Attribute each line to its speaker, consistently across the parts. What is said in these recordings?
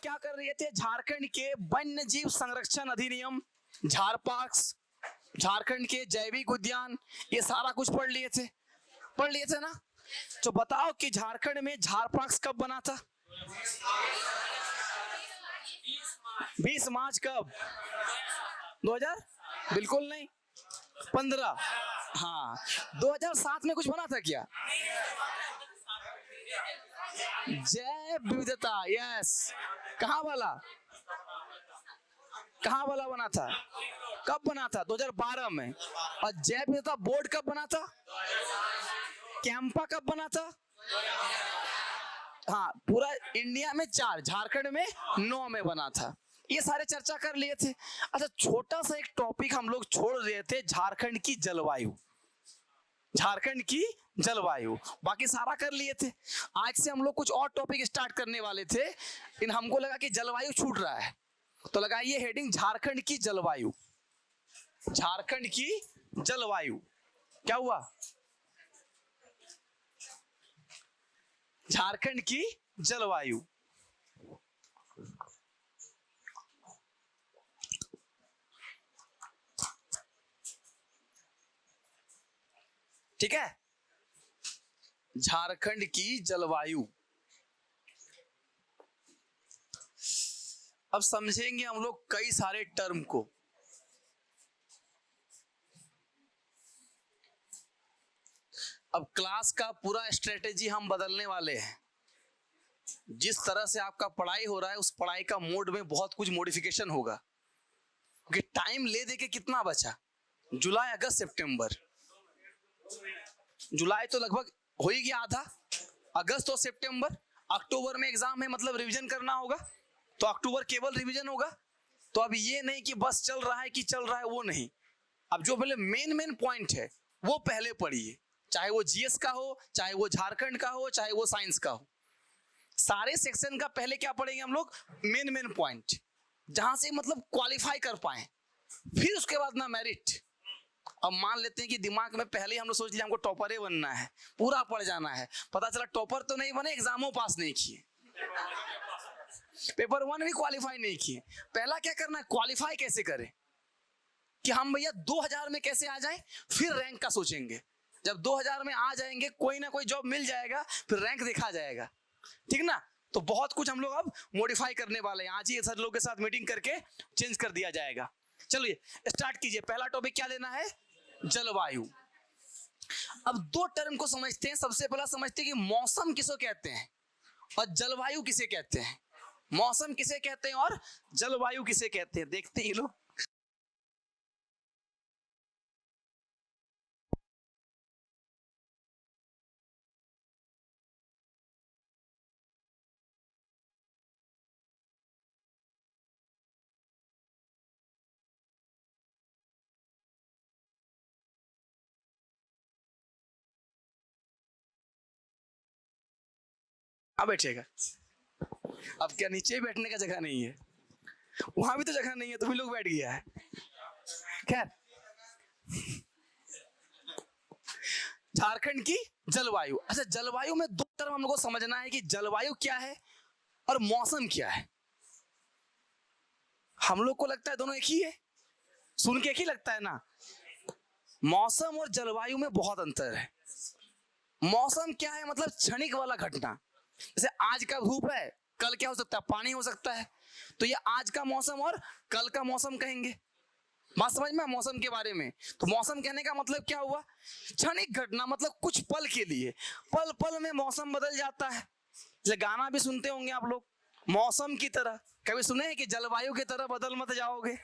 Speaker 1: क्या कर रहे थे, झारखंड के वन्य जीव संरक्षण अधिनियम, झारपाक्स, झारखंड के जैविक उद्यान, ये सारा कुछ पढ़ लिए थे ना। तो बताओ कि झारखंड में झारपाक्स कब बना था? 20 मार्च कब? 2000? बिल्कुल नहीं, 15। हाँ, 2007 में कुछ बना था क्या? जैव विविधता, यस। कहाँ वाला बना था? कब बना था? 2012 में। और जैव विविधता बोर्ड कब बना था? कैंपा कब बना था? हाँ, पूरा इंडिया में 4, झारखंड में 9 में बना था। ये सारे चर्चा कर लिए थे। अच्छा, छोटा सा एक टॉपिक हम लोग छोड़ रहे थे, झारखंड की जलवायु। झारखंड की जलवायु बाकी सारा कर लिए थे। आज से हम लोग कुछ और टॉपिक स्टार्ट करने वाले थे, लेकिन हमको लगा कि जलवायु छूट रहा है, तो लगाइए हेडिंग झारखंड की जलवायु। झारखंड की जलवायु क्या हुआ? झारखंड की जलवायु। ठीक है, झारखंड की जलवायु। अब समझेंगे हम लोग कई सारे टर्म को। अब क्लास का पूरा स्ट्रेटेजी हम बदलने वाले हैं। जिस तरह से आपका पढ़ाई हो रहा है, उस पढ़ाई का मोड में बहुत कुछ मॉडिफिकेशन होगा, क्योंकि टाइम ले दे के कितना बचा? जुलाई, अगस्त, सितंबर। जुलाई तो लगभग हो ही गया आधा, अगस्त और सितंबर। अक्टूबर में एग्जाम है, मतलब रिवीजन करना होगा, तो अक्टूबर केवल रिवीजन होगा। तो अब ये नहीं कि बस चल रहा है कि चल रहा है, वो नहीं। अब जो पहले मेन पॉइंट है वो पहले पढ़िए, चाहे वो जीएस का हो, चाहे वो झारखंड का हो, चाहे वो साइंस का हो। सारे सेक्शन का पहले क्या पढ़ेंगे हम लोग? मेन पॉइंट, जहां से मतलब क्वालिफाई कर पाए। फिर उसके बाद ना मेरिट। अब मान लेते हैं कि दिमाग में पहले ही हम लोग सोच लिया हमको टॉपर ही बनना है, पूरा पढ़ जाना है, पता चला टॉपर तो नहीं बने, एग्जामों पास नहीं किए, पेपर 1 भी क्वालिफाई नहीं किए। पहला क्या करना है? क्वालिफाई कैसे करें, कि हम भैया 2000 में कैसे आ जाएं, फिर रैंक का सोचेंगे। जब 2000 में आ जाएंगे, कोई ना कोई जॉब मिल जाएगा, फिर रैंक देखा जाएगा, ठीक ना। तो बहुत कुछ हम लोग अब मॉडिफाई करने वाले हैं। आज ही सर लोग के साथ मीटिंग करके चेंज कर दिया जाएगा। चलिए स्टार्ट कीजिए। पहला टॉपिक क्या लेना है? जलवायु। अब 2 टर्म को समझते हैं। सबसे पहला समझते हैं कि मौसम किसे कहते हैं और जलवायु किसे कहते हैं। मौसम किसे कहते हैं और जलवायु किसे कहते हैं, देखते हैं लोग। अब बैठेगा। अब क्या नीचे बैठने का जगह नहीं है? वहां भी तो जगह नहीं है, तो भी लोग बैठ गया है। खैर, झारखंड की जलवायु। अच्छा, जलवायु में 2 टर्म हम लोग को समझना है कि जलवायु क्या है और मौसम क्या है। हम लोग को लगता है दोनों एक ही है, सुन के एक ही लगता है ना। मौसम और जलवायु में बहुत अंतर है। मौसम क्या है? मतलब क्षणिक वाला घटना। जैसे आज का धूप है, कल क्या हो सकता है? पानी हो सकता है। तो ये आज का मौसम और कल का मौसम कहेंगे। बात समझ में? मौसम के बारे में तो मौसम कहने का मतलब क्या हुआ? क्षणिक घटना, मतलब कुछ पल के लिए, पल पल में मौसम बदल जाता है। जैसे गाना भी सुनते होंगे आप लोग, मौसम की तरह। कभी सुने हैं कि जलवायु की तरह बदल मत जाओगे?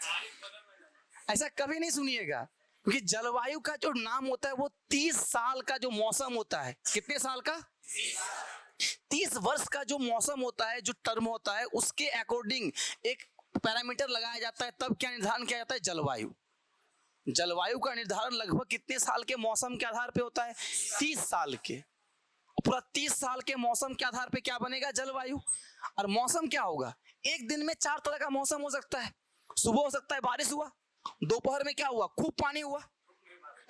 Speaker 1: ऐसा कभी नहीं सुनिएगा, क्योंकि जलवायु का जो नाम होता है वो 30 साल का जो मौसम होता है। कितने साल का? 30 वर्ष का जो मौसम होता है, जो टर्म होता है, उसके अकॉर्डिंग एक पैरामीटर लगाया जाता है। तब क्या निर्धारण किया जाता है? जलवायु। जलवायु का निर्धारण लगभग कितने साल के मौसम के आधार पे होता है? 30 साल के। पूरा 30 साल के मौसम के आधार पे क्या बनेगा? जलवायु। और मौसम क्या होगा? एक दिन में 4 तरह का मौसम हो सकता है। सुबह हो सकता है बारिश हुआ, दोपहर में क्या हुआ? खूब पानी हुआ,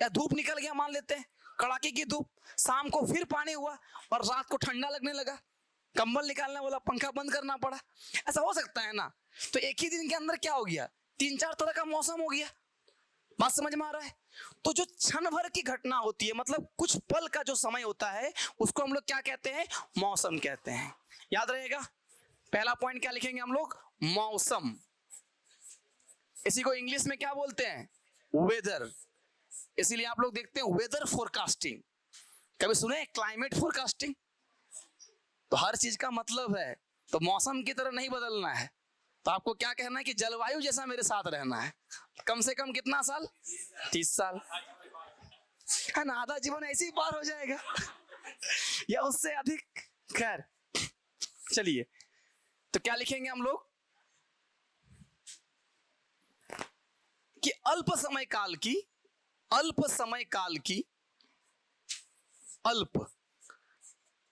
Speaker 1: या धूप निकल गया, मान लेते हैं कड़ाके की धूप। शाम को फिर पानी हुआ और रात को ठंडा लगने लगा। कंबल निकालना बोला, पंखा बंद करना पड़ा। ऐसा हो सकता है ना? तो एक ही दिन के अंदर क्या हो गया, 3-4 तरह का मौसम हो गया। बात समझ में आ रहा है? तो जो क्षण भर की घटना होती है, मतलब कुछ पल का जो समय होता है, उसको हम लोग क्या कहते हैं? मौसम कहते हैं। याद रहेगा, पहला पॉइंट क्या लिखेंगे हम लोग? मौसम। इसी को इंग्लिश में क्या बोलते हैं? वेदर। इसीलिए आप लोग देखते हैं वेदर फोरकास्टिंग। कभी सुने क्लाइमेट फोरकास्टिंग? तो हर चीज का मतलब है, तो मौसम की तरह नहीं बदलना है। तो आपको क्या कहना है कि जलवायु जैसा मेरे साथ रहना है। कम से कम कितना साल? 30 साल, है ना? आधा जीवन ऐसे ही पार हो जाएगा या उससे अधिक। खैर चलिए, तो क्या लिखेंगे हम लोग कि अल्प समय काल की, अल्प समय काल की,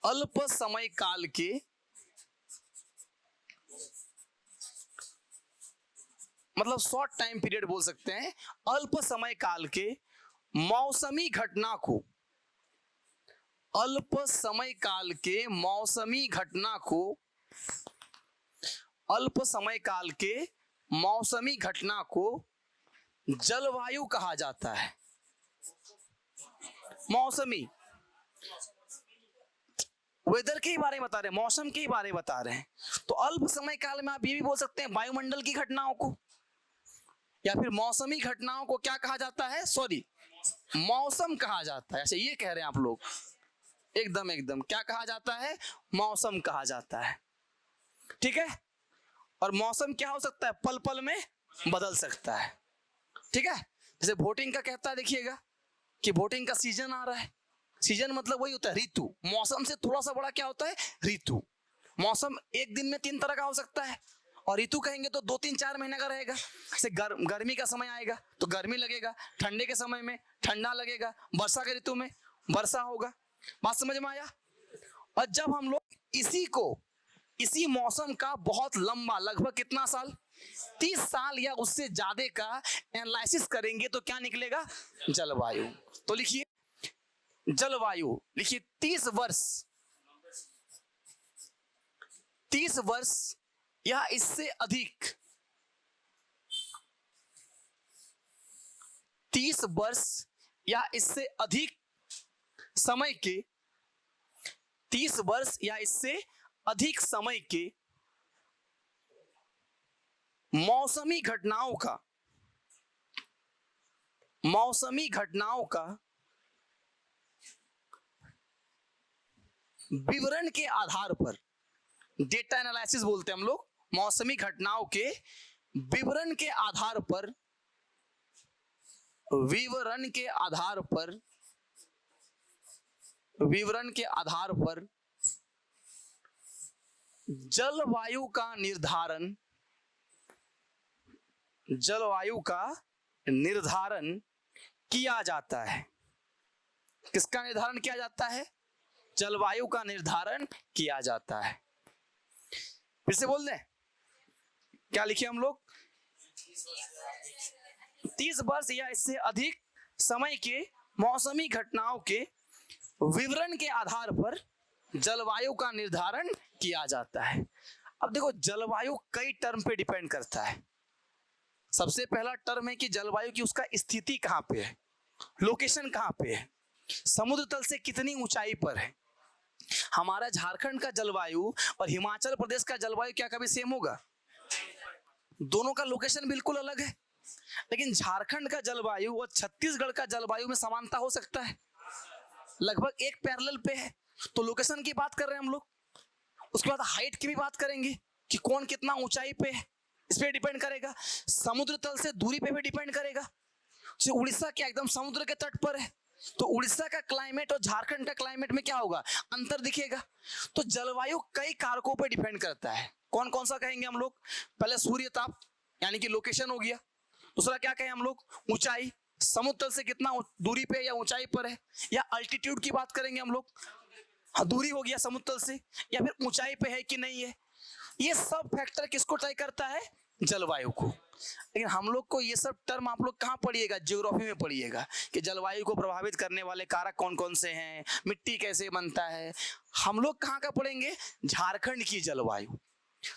Speaker 1: अल्प समय काल के मतलब शॉर्ट टाइम पीरियड बोल सकते हैं, अल्प समय काल के मौसमी घटना को, अल्प समय काल के मौसमी घटना को, अल्प समय काल के मौसमी घटना को जलवायु कहा जाता है। मौसमी, वेदर के ही बारे में बता रहे हैं, मौसम के ही बारे में बता रहे हैं। तो अल्प समय काल में आप ये भी बोल सकते हैं वायुमंडल की घटनाओं को, या फिर मौसमी घटनाओं को क्या कहा जाता है? सॉरी, मौसम कहा जाता है। अच्छा, ये कह रहे हैं आप लोग? एकदम क्या कहा जाता है? मौसम कहा जाता है। ठीक है। और मौसम क्या हो सकता है? पल पल में बदल सकता है। ठीक है। जैसे वोटिंग का कहता है, देखिएगा कि वोटिंग का सीजन आ रहा है। सीजन मतलब वही होता है ऋतु। मौसम से थोड़ा सा बड़ा क्या होता है? ऋतु। मौसम एक दिन में 3 तरह का हो सकता है, और ऋतु कहेंगे तो 2-3-4 महीने का रहेगा। जैसे गर्मी का समय आएगा तो गर्मी लगेगा, ठंडे के समय में ठंडा लगेगा, वर्षा के ऋतु में वर्षा होगा। बात समझ में आया? और जब हम लोग इसी मौसम का बहुत लंबा, लगभग कितना साल, 30 साल या उससे ज्यादा का एनालिसिस करेंगे तो क्या निकलेगा? जलवायु। तो लिखिए जलवायु, लिखिए 30 वर्ष या इससे अधिक, 30 वर्ष या इससे अधिक समय के, 30 वर्ष या इससे अधिक समय के मौसमी घटनाओं का विवरण के आधार पर, डेटा एनालिसिस बोलते हैं हम लोग, मौसमी घटनाओं के विवरण के आधार पर, विवरण के आधार पर जलवायु का निर्धारण किया जाता है। किसका निर्धारण किया जाता है? जलवायु का निर्धारण किया जाता है। फिर से बोल दें, क्या लिखे हम लोग? 30 वर्ष या इससे अधिक समय के मौसमी घटनाओं के विवरण के आधार पर जलवायु का निर्धारण किया जाता है। अब देखो, जलवायु कई टर्म पे डिपेंड करता है। सबसे पहला टर्म है कि जलवायु की उसका स्थिति कहाँ पे है, लोकेशन कहाँ पे है, समुद्र तल से कितनी ऊंचाई पर है। हमारा झारखंड का जलवायु और हिमाचल प्रदेश का जलवायु क्या कभी सेम होगा? दोनों का लोकेशन बिल्कुल अलग है। लेकिन झारखंड का जलवायु और छत्तीसगढ़ का जलवायु में समानता हो सकता है, लगभग एक पैरेलल पे है। तो लोकेशन की बात कर रहे हैं हम लोग। उसके बाद हाइट की भी बात करेंगे कि कौन कितना ऊंचाई पे है, इस पे डिपेंड करेगा। समुद्र तल से दूरी पे भी डिपेंड करेगा। जो उड़ीसा क्या एकदम समुद्र के तट पर है, तो उड़ीसा का क्लाइमेट और झारखंड का क्लाइमेट में क्या होगा? अंतर दिखेगा। तो जलवायु कई कारकों पर डिपेंड करता है। कौन कौन सा कहेंगे हम लोग? पहले सूर्य ताप यानी कि लोकेशन हो गया। दूसरा क्या कहें हम लोग? ऊंचाई, समुद्र तल से कितना दूरी पे या ऊंचाई पर है, या अल्टीट्यूड की बात करेंगे हम लोग, हाँ दूरी हो गया समुद्र तल से, या फिर ऊंचाई पे है कि नहीं है। ये सब फैक्टर किसको तय करता है? जलवायु को। लेकिन हम लोग को ये सब टर्म आप लोग कहाँ पढ़िएगा, ज्योग्राफी में पढ़िएगा कि जलवायु को प्रभावित करने वाले कारक कौन कौन से हैं, मिट्टी कैसे बनता है। हम लोग कहाँ का पढ़ेंगे, झारखंड की जलवायु।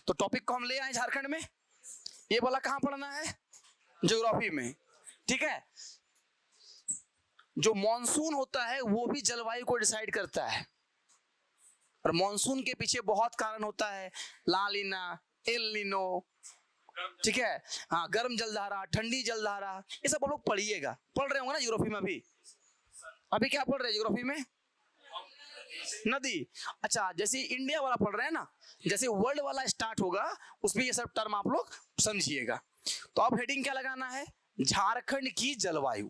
Speaker 1: तो टॉपिक को हम ले आए झारखंड में, ये वाला कहाँ पढ़ना है, ज्योग्राफी में। ठीक है, जो मॉनसून होता है वो भी जलवायु को डिसाइड करता है, और मॉनसून के पीछे बहुत कारण होता है, ला लीना, एल नीनो, ठीक है, हाँ, गर्म जलधारा, ठंडी जलधारा, ये सब आप लोग पढ़िएगा, पढ़ रहे होंगे ना ज्योग्राफी में। अभी क्या पढ़ रहे हैं ज्योग्राफी में, नदी। अच्छा, जैसे इंडिया वाला पढ़ रहे हैं ना, जैसे वर्ल्ड वाला स्टार्ट होगा उसमें ये सब टर्म आप लोग समझिएगा। तो अब हेडिंग क्या लगाना है, झारखंड की जलवायु।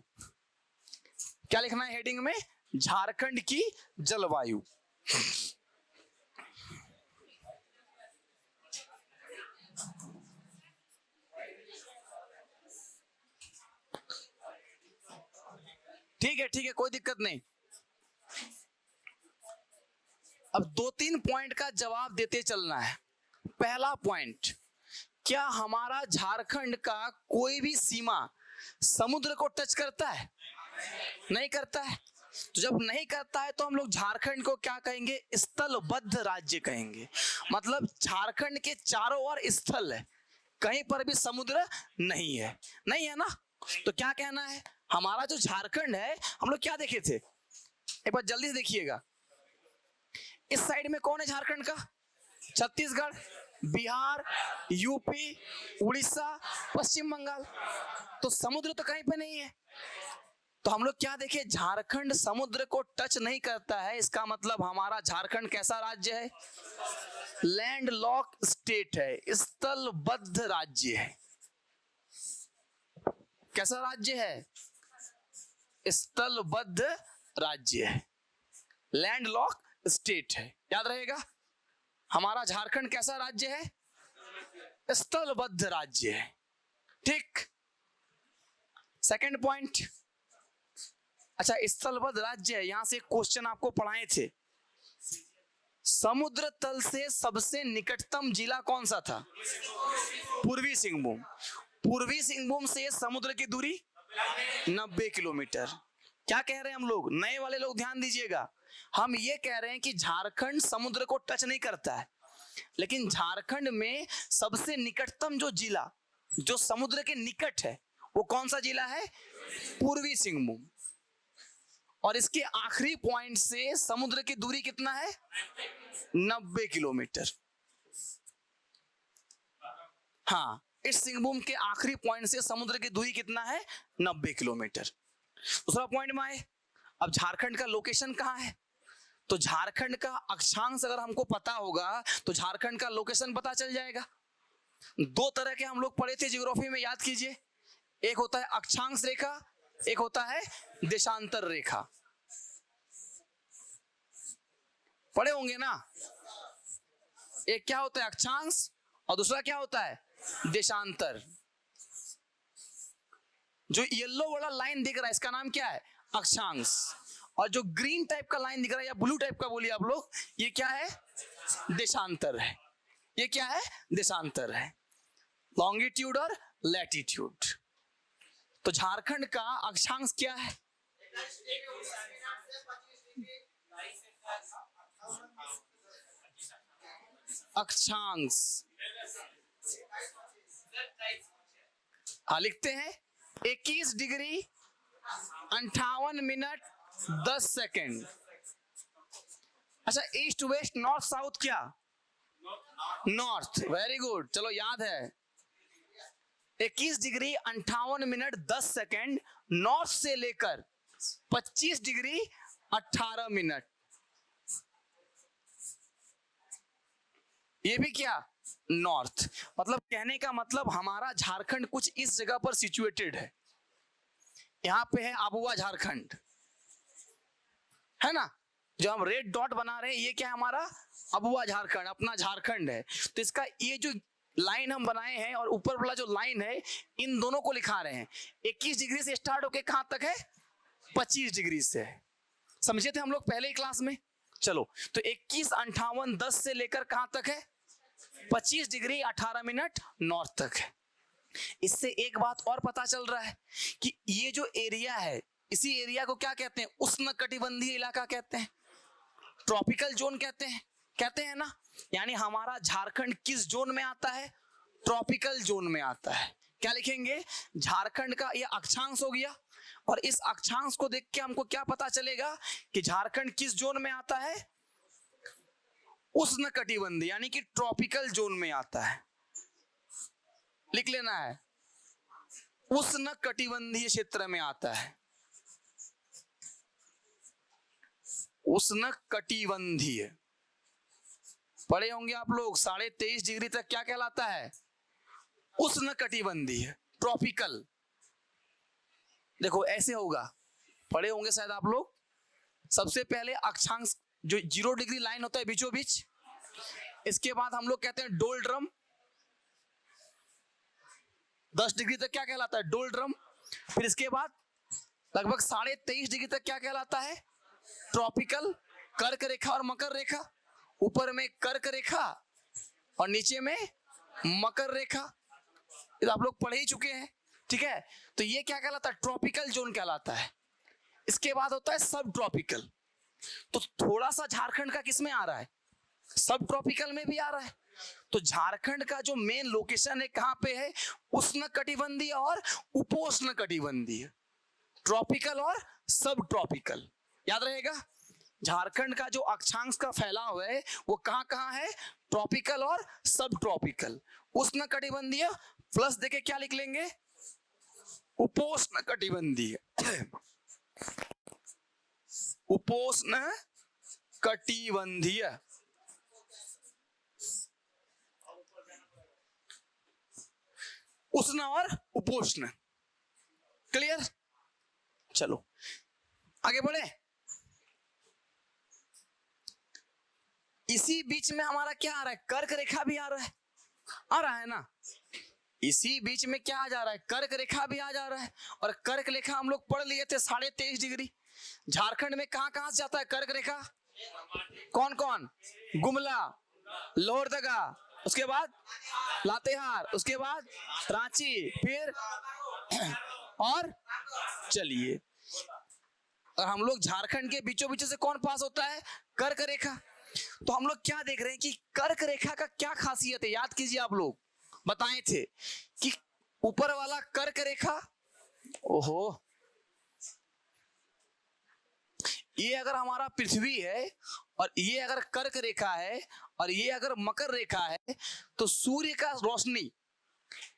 Speaker 1: क्या लिखना है हेडिंग में, झारखंड की जलवायु। ठीक है, कोई दिक्कत नहीं। अब 2-3 पॉइंट का जवाब देते चलना है। पहला पॉइंट, क्या हमारा झारखंड का कोई भी सीमा समुद्र को टच करता है, नहीं करता है। तो जब नहीं करता है तो हम लोग झारखंड को क्या कहेंगे, स्थलबद्ध राज्य कहेंगे। मतलब झारखंड के चारों ओर स्थल है, कहीं पर भी समुद्र नहीं है, नहीं है ना। तो क्या कहना है, हमारा जो झारखंड है, हम लोग क्या देखे थे, एक बार जल्दी से देखिएगा। इस साइड में कौन है झारखंड का, छत्तीसगढ़, बिहार, यूपी, उड़ीसा, पश्चिम बंगाल। तो समुद्र तो कहीं पे नहीं है। तो हम लोग क्या देखे, झारखंड समुद्र को टच नहीं करता है, इसका मतलब हमारा झारखंड कैसा राज्य है, लैंड लॉक स्टेट है, स्थलबद्ध राज्य है। कैसा राज्य है, स्थलबद्ध राज्य है, लैंड लॉक स्टेट है। याद रहेगा, हमारा झारखंड कैसा राज्य है, स्थलबद्ध राज्य है। ठीक, सेकंड पॉइंट। अच्छा, स्थलबद्ध राज्य है, यहां से क्वेश्चन आपको पढ़ाए थे, समुद्र तल से सबसे निकटतम जिला कौन सा था, पूर्वी सिंहभूम। पूर्वी सिंहभूम से समुद्र की दूरी 90 किलोमीटर। क्या कह रहे हैं हम लोग, नए वाले लोग ध्यान दीजिएगा, हम ये कह रहे हैं कि झारखंड समुद्र को टच नहीं करता है, लेकिन झारखंड में सबसे निकटतम जो जिला जो समुद्र के निकट है वो कौन सा जिला है, पूर्वी सिंहभूम। और इसके आखिरी पॉइंट से समुद्र की दूरी कितना है, 90 किलोमीटर। हाँ, इस सिंहभूम के आखिरी पॉइंट से समुद्र की दूरी कितना है, 90 किलोमीटर। दूसरा पॉइंट में आए, अब झारखंड का लोकेशन कहाँ है। तो झारखंड का अक्षांश अगर हमको पता होगा तो झारखंड का लोकेशन पता चल जाएगा। दो तरह के हम लोग पढ़े थे ज्योग्राफी में, याद कीजिए, एक होता है अक्षांश रेखा, एक होता है देशांतर रेखा। पढ़े होंगे ना, एक क्या होता है अक्षांश और दूसरा क्या होता है देशांतर। जो येलो वाला लाइन दिख रहा है इसका नाम क्या है, अक्षांश, और जो ग्रीन टाइप का लाइन दिख रहा है या ब्लू टाइप का बोलिए आप लोग, ये क्या है, देशांतर है। ये क्या है, देशांतर है, लॉन्गिट्यूड और लैटिट्यूड। तो झारखंड का अक्षांश क्या है, अक्षांश, हाँ लिखते हैं 21 डिग्री 58 मिनट 10 सेकेंड। अच्छा, ईस्ट वेस्ट नॉर्थ साउथ क्या, नॉर्थ, वेरी गुड, चलो याद है। 21 डिग्री 58 मिनट 10 सेकेंड नॉर्थ से लेकर 25 डिग्री 18 मिनट, ये भी क्या, नॉर्थ। मतलब कहने का मतलब हमारा झारखंड कुछ इस जगह पर सिचुएटेड है। यहां पे है आबुआ झारखंड, है ना, जो हम रेड डॉट बना रहे हैं ये क्या है, हमारा आबुआ झारखंड, अपना झारखंड है। तो इसका ये जो लाइन हम बनाए हैं और ऊपर वाला जो लाइन है, इन दोनों को लिखा रहे हैं। 21 डिग्री से स्टार्ट होके कहां तक है, 25 डिग्री से। समझे थे हम लोग पहले ही क्लास में। चलो, तो 21 58 10 से लेकर कहां तक है, 25 डिग्री 18 मिनट नॉर्थ तक है। इससे एक बात और पता चल रहा है कि ये जो एरिया है, इसी एरिया को क्या कहते हैं? उष्णकटिबंधीय इलाका कहते हैं, ट्रॉपिकल जोन कहते हैं ना। यानी हमारा झारखंड किस जोन में आता है? ट्रॉपिकल जोन में आता है। क्या लिखेंगे? झारखंड का ये अक्षांश हो गया, और इस अक्षांश को देख के हमको क्या पता चलेगा कि झारखंड किस जोन में आता है? उष्णकटिबंधीय यानी कि ट्रॉपिकल जोन में आता है। लिख लेना है, उष्णकटिबंधीय क्षेत्र में आता है। उष्णकटिबंधीय पढ़े होंगे आप लोग, 23.5 डिग्री तक क्या कहलाता है? उष्णकटिबंधीय, ट्रॉपिकल। देखो ऐसे होगा, पढ़े होंगे शायद आप लोग। सबसे पहले अक्षांश जो 0 डिग्री लाइन होता है बीचों बीच, इसके बाद हम लोग कहते हैं डोलड्रम। 10 डिग्री तक क्या कहलाता है? डोलड्रम। फिर इसके बाद लगभग 23.5 डिग्री तक क्या कहलाता है? ट्रॉपिकल, कर्क रेखा और मकर रेखा। ऊपर में कर्क रेखा और नीचे में मकर रेखा, ये आप लोग पढ़ ही चुके हैं, ठीक है। तो ये क्या कहलाता है? ट्रॉपिकल जोन कहलाता है। इसके बाद होता है सब ट्रॉपिकल। तो थोड़ा सा झारखंड का किसमें आ रहा है? सब ट्रॉपिकल में भी आ रहा है। तो झारखंड का जो मेन लोकेशन है कहां पे है? उष्णकटिबंधीय और उपोष्णकटिबंधीय, ट्रॉपिकल और सब ट्रॉपिकल। याद रहेगा, झारखंड का जो अक्षांश का फैलाव है वो कहां कहां है? ट्रॉपिकल और सब ट्रॉपिकल। उष्णकटिबंधीय प्लस देके क्या लिख लेंगे? उपोष्णकटिबंधीय। उपोष्णकटिबंधीय, उष्ण और उपोष्ण। क्लियर? चलो आगे बढ़े। इसी बीच में हमारा क्या आ रहा है? कर्क रेखा भी आ रहा है ना। इसी बीच में क्या आ जा रहा है? कर्क रेखा भी आ जा रहा है। और कर्क रेखा हम लोग पढ़ लिए थे 23.5 डिग्री। झारखंड में कहां कहां से जाता है कर्क रेखा? कौन कौन? गुमला, लोहरदगा, उसके बाद लातेहार, उसके बाद रांची, फिर और चलिए, और हम लोग झारखंड के बीचों बीचों से कौन पास होता है? कर्क रेखा। तो हम लोग क्या देख रहे हैं कि कर्क रेखा का क्या खासियत है? याद कीजिए, आप लोग बताए थे कि ऊपर वाला कर्क रेखा, ओहो, ये अगर हमारा पृथ्वी है और ये अगर कर्क रेखा है और ये अगर मकर रेखा है, तो सूर्य का रोशनी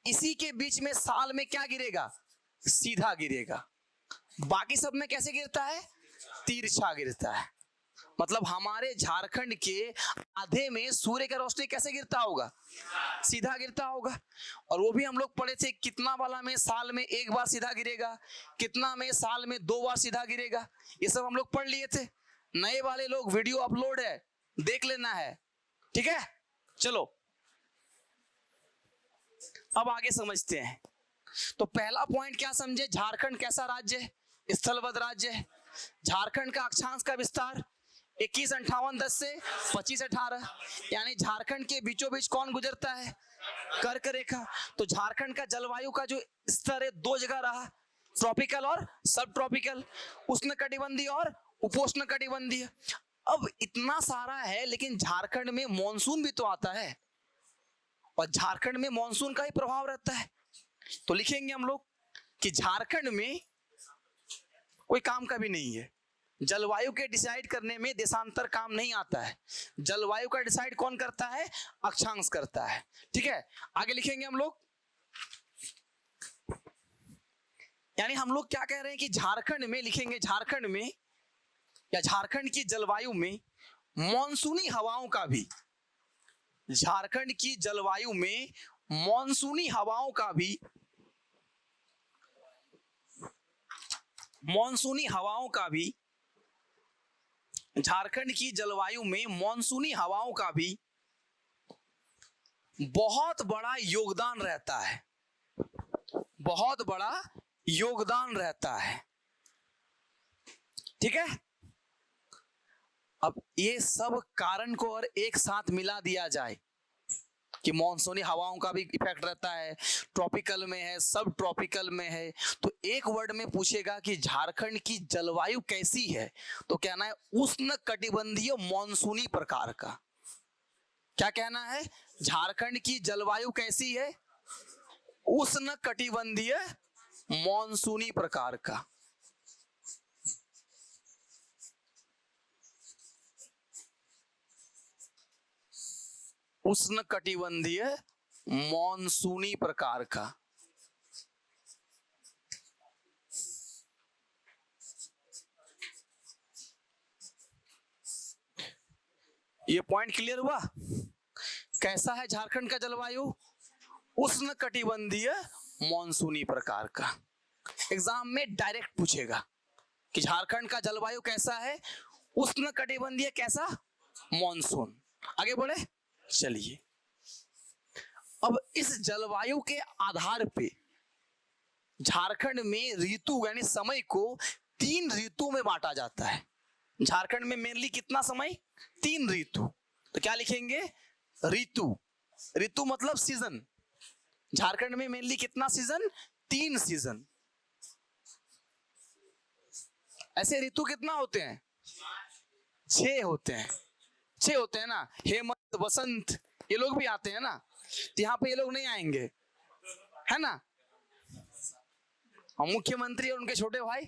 Speaker 1: इसी के बीच में साल में क्या गिरेगा? सीधा गिरेगा। बाकी सब में कैसे गिरता है? तिरछा गिरता है। मतलब हमारे झारखंड के आधे में सूर्य का रोशनी कैसे गिरता होगा? सीधा गिरता होगा। और वो भी हम लोग पढ़े थे, कितना वाला में साल में 1 बार सीधा गिरेगा, कितना में साल में 2 बार सीधा गिरेगा, ये सब हम लोग पढ़ लिए थे। नए वाले लोग वीडियो अपलोड है, देख लेना है, ठीक है। चलो अब आगे समझते हैं। तो पहला पॉइंट क्या समझे? झारखंड कैसा राज्य है? स्थलबद्ध राज्य है। झारखंड का अक्षांश का विस्तार 215810 से 2518, यानी झारखंड के बीचों बीच कौन गुजरता है? कर्क रेखा। तो झारखंड का जलवायु का जो स्तर है 2 जगह रहा, ट्रॉपिकल और सब ट्रॉपिकल, उष्णकटिबंधीय और उपोष्णकटिबंधीय। अब इतना सारा है, लेकिन झारखंड में मॉनसून भी तो आता है, और झारखंड में मॉनसून का ही प्रभाव रहता है। तो लिखेंगे हम लोग कि झारखंड में कोई काम का भी नहीं है। जलवायु के डिसाइड करने में देशांतर काम नहीं आता है। जलवायु का डिसाइड कौन करता है? अक्षांश करता है, ठीक है। आगे लिखेंगे हम लोग, यानी हम लोग क्या कह रहे हैं कि झारखंड में, लिखेंगे झारखंड में या झारखंड की जलवायु में मॉनसूनी हवाओं का भी, झारखंड की जलवायु में मॉनसूनी हवाओं का भी, मॉनसूनी हवाओं का भी, झारखंड की जलवायु में मॉनसूनी हवाओं का भी बहुत बड़ा योगदान रहता है, बहुत बड़ा योगदान रहता है, ठीक है। अब ये सब कारण को और एक साथ मिला दिया जाए कि मॉनसूनी हवाओं का भी इफेक्ट रहता है, ट्रॉपिकल में है, सब ट्रॉपिकल में है। तो एक वर्ड में पूछेगा कि झारखंड की जलवायु कैसी है, तो कहना है उष्ण कटिबंधीय मॉनसूनी प्रकार का। क्या कहना है? झारखंड की जलवायु कैसी है? उष्ण कटिबंधीय मॉनसूनी प्रकार का। उष्ण कटिबंधीय मॉनसूनी प्रकार का। ये पॉइंट क्लियर हुआ? कैसा है झारखंड का जलवायु? उष्ण कटिबंधीय मॉनसूनी प्रकार का। एग्जाम में डायरेक्ट पूछेगा कि झारखंड का जलवायु कैसा है? उष्ण कटिबंधीय कैसा? मॉनसून। आगे बढ़े, चलिए। अब इस जलवायु के आधार पे झारखंड में ऋतु यानी समय को 3 ऋतु में बांटा जाता है। झारखंड में मेनली कितना समय? 3 ऋतु। तो क्या लिखेंगे? ऋतु। ऋतु मतलब सीजन। झारखंड में मेनली कितना सीजन? 3 सीजन। ऐसे ऋतु कितना होते हैं? 6 होते हैं। 6 होते हैं ना। हेमंत, वसंत, ये लोग भी आते हैं ना। तो यहाँ पे ये लोग नहीं आएंगे, है ना। और मुख्यमंत्री और उनके छोटे भाई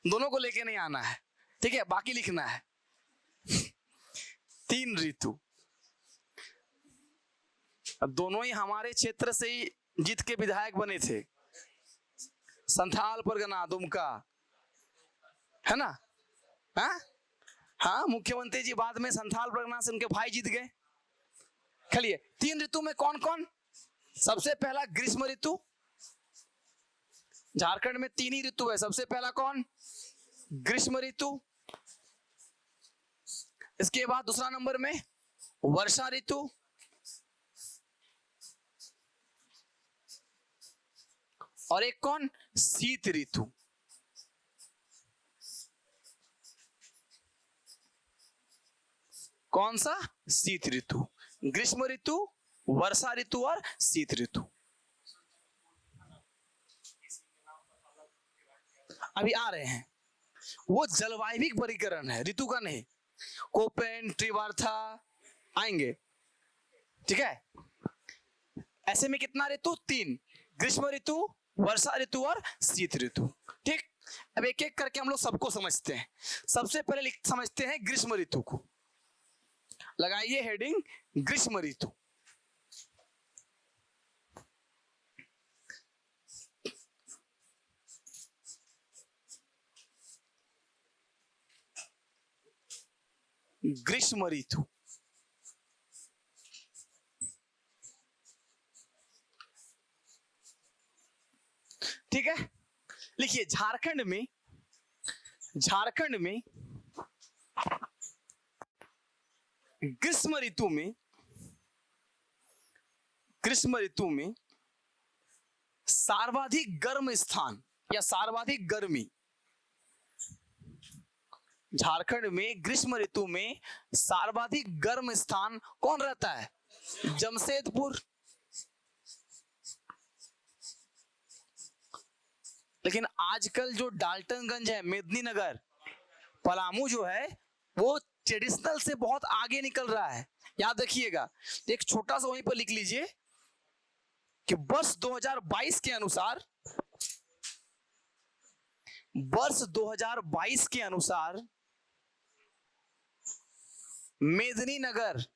Speaker 1: दोनों को लेके नहीं आना है, ठीक है। बाकी लिखना है 3 ऋतु। दोनों ही हमारे क्षेत्र से ही जीत के विधायक बने थे। संथाल परगना दुमका, है ना। हाँ, मुख्यमंत्री जी बाद में संथाल परगना से उनके भाई जीत गए। चलिए, 3 ऋतु में कौन कौन? सबसे पहला ग्रीष्म ऋतु। झारखंड में 3 ही ऋतु है। सबसे पहला कौन? ग्रीष्म ऋतु। इसके बाद दूसरा नंबर में वर्षा ऋतु। और एक कौन? शीत ऋतु। कौन सा? शीत ऋतु। ग्रीष्म ऋतु, वर्षा ऋतु और शीत ऋतु। अभी आ रहे हैं। वो जलवायविक वर्गीकरण है, ऋतु का नहीं। कोपेन, ट्रिवार्था आएंगे, ठीक है। ऐसे में कितना ऋतु? 3। ग्रीष्म ऋतु, वर्षा ऋतु और शीत ऋतु, ठीक। अब एक एक करके हम लोग सबको समझते हैं। सबसे पहले समझते हैं ग्रीष्म ऋतु को। लगाइए हेडिंग ग्रीष्म ऋतु। ग्रीष्म ऋतु, ठीक है। लिखिए, झारखंड में ग्रीष्म ऋतु में सर्वाधिक गर्म स्थान या सर्वाधिक गर्मी। झारखंड में ग्रीष्म ऋतु में सर्वाधिक गर्म स्थान कौन रहता है? जमशेदपुर। लेकिन आजकल जो डाल्टनगंज है, मेदिनीनगर, पलामू जो है, वो ट्रेडिशनल से बहुत आगे निकल रहा है। याद रखिएगा। एक छोटा सा वहीं पर लिख लीजिए कि वर्ष 2022 के अनुसार मेदिनीनगर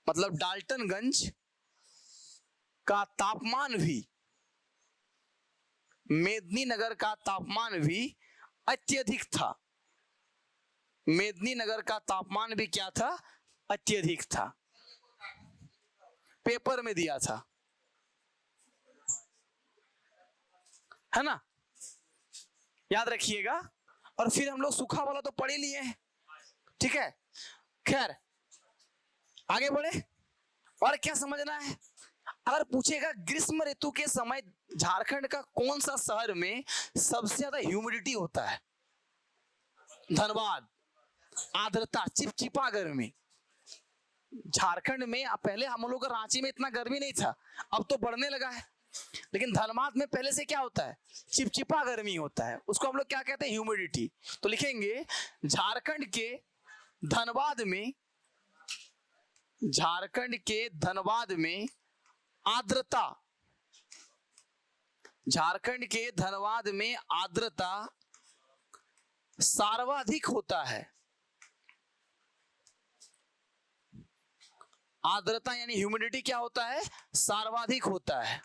Speaker 1: मतलब डाल्टनगंज का तापमान भी, मेदिनीनगर का तापमान भी अत्यधिक था। मेदिनीनगर का तापमान भी क्या था? अत्यधिक था। पेपर में दिया था, है ना। याद रखिएगा। और फिर हम लोग सूखा वाला तो पढ़ ही लिए हैं, ठीक है। खैर, आगे बढ़े। और क्या समझना है? अगर पूछेगा ग्रीष्म ऋतु के समय झारखंड का कौन सा शहर में सबसे ज्यादा ह्यूमिडिटी होता है? धनबाद। आर्द्रता, चिपचिपा गर्मी। झारखंड में पहले हम लोग का रांची में इतना गर्मी नहीं था, अब तो बढ़ने लगा है, लेकिन धनबाद में पहले से क्या होता है, चिपचिपा गर्मी होता है, उसको हम लोग क्या कहते हैं, ह्यूमिडिटी। तो लिखेंगे झारखंड के धनबाद में, झारखंड के धनबाद में आर्द्रता, झारखंड के धनबाद में आर्द्रता सर्वाधिक होता है। आर्द्रता यानी ह्यूमिडिटी क्या होता है, सर्वाधिक होता है।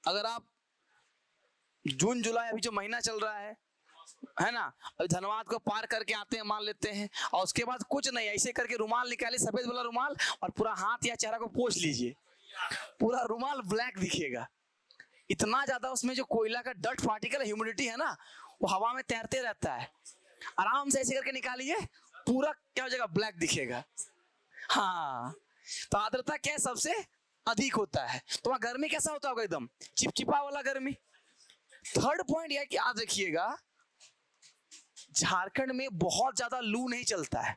Speaker 1: अगर आप जून जुलाई अभी जो महीना चल रहा है ना, अभी धनबाद को पार करके आते हैं मान लेते हैं, और उसके बाद कुछ नहीं, ऐसे करके रुमाल निकालिए, सफेद वाला रुमाल, और पूरा हाथ या चेहरा को पोंछ लीजिए, पूरा रुमाल ब्लैक दिखेगा। इतना ज्यादा उसमें जो कोयला का डस्ट पार्टिकल ह्यूमिडिटी है ना, वो हवा में तैरते रहता है। आराम से ऐसे करके निकालिए, पूरा क्या हो जाएगा, ब्लैक दिखेगा। हाँ, तो आर्द्रता क्या है, सबसे अधिक होता है। तो वहां गर्मी कैसा होता होगा, एकदम चिपचिपा वाला गर्मी। थर्ड पॉइंट यह कि याद रखिएगा, झारखंड में बहुत ज्यादा लू नहीं चलता है,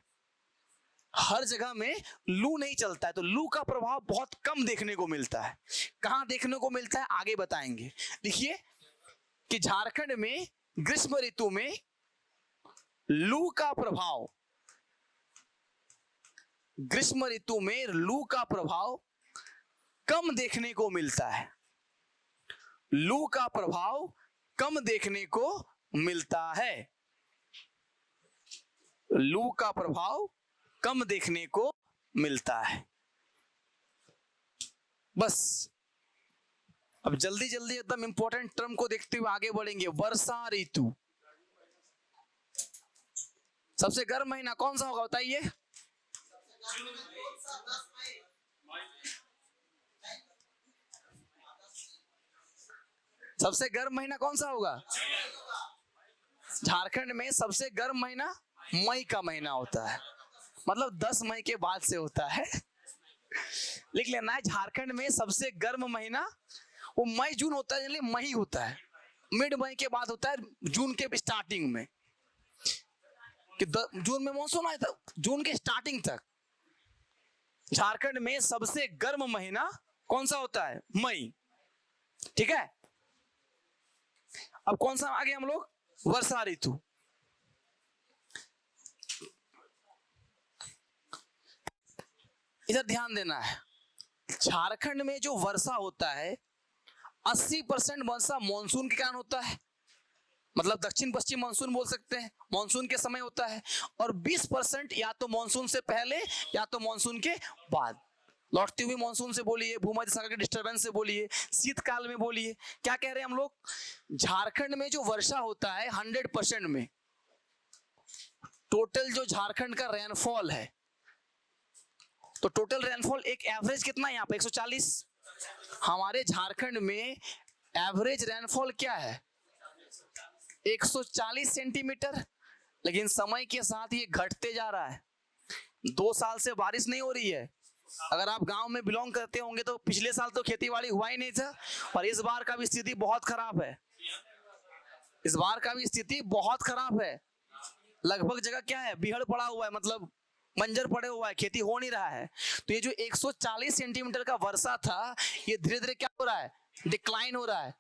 Speaker 1: हर जगह में लू नहीं चलता है, तो लू का प्रभाव बहुत कम देखने को मिलता है। कहां देखने को मिलता है, आगे बताएंगे। लिखिए कि झारखंड में ग्रीष्म ऋतु में लू का प्रभाव, ग्रीष्म ऋतु में लू का प्रभाव कम देखने को मिलता है। लू का प्रभाव कम देखने को मिलता है, लू का प्रभाव कम देखने को मिलता है। बस अब जल्दी जल्दी एकदम इंपॉर्टेंट टर्म को देखते हुए आगे बढ़ेंगे। वर्षा ऋतु, सबसे गर्म महीना कौन सा होगा बताइए, सबसे गर्म महीना कौन सा होगा, झारखंड में सबसे गर्म महीना मई का महीना होता है, मतलब 10 मई के बाद से होता है। लिख लेना है, झारखंड में सबसे गर्म महीना वो मई जून होता है, मई होता है, मिड मई के बाद होता है, जून के स्टार्टिंग में, कि जून में मॉनसून आया था, जून के स्टार्टिंग तक। झारखंड में सबसे गर्म महीना कौन सा होता है, मई। ठीक है, अब कौन सा आगे हम लोग, वर्षा ऋतु। इधर ध्यान देना है, झारखंड में जो वर्षा होता है 80% वर्षा मानसून के कारण होता है, मतलब दक्षिण पश्चिम मानसून बोल सकते हैं, मानसून के समय होता है, और 20% या तो मानसून से पहले या तो मानसून के बाद। लौटती हुई मानसून से बोलिए, भूमध्य सागर के डिस्टर्बेंस से बोलिए, शीतकाल में बोलिए। क्या कह रहे हैं हम लोग, झारखंड में जो वर्षा होता है 100% में, टोटल जो झारखंड का रेनफॉल है, तो टोटल रेनफॉल एक एवरेज कितना है यहाँ पे 140। हमारे झारखंड में एवरेज रेनफॉल क्या है 140 सेंटीमीटर, लेकिन समय के साथ ये घटते जा रहा है। 2 साल से बारिश नहीं हो रही है। अगर आप गांव में बिलोंग करते होंगे तो पिछले साल तो खेतीबाड़ी हुआ ही नहीं था, और इस बार का भी स्थिति बहुत खराब है, इस बार का भी स्थिति बहुत खराब है। लगभग जगह क्या है, बिहड़ पड़ा हुआ है, मतलब मंजर पड़े हुआ है, खेती हो नहीं रहा है। तो ये जो 140 सेंटीमीटर का वर्षा था, ये धीरे धीरे क्या हो रहा है, डिक्लाइन हो रहा है,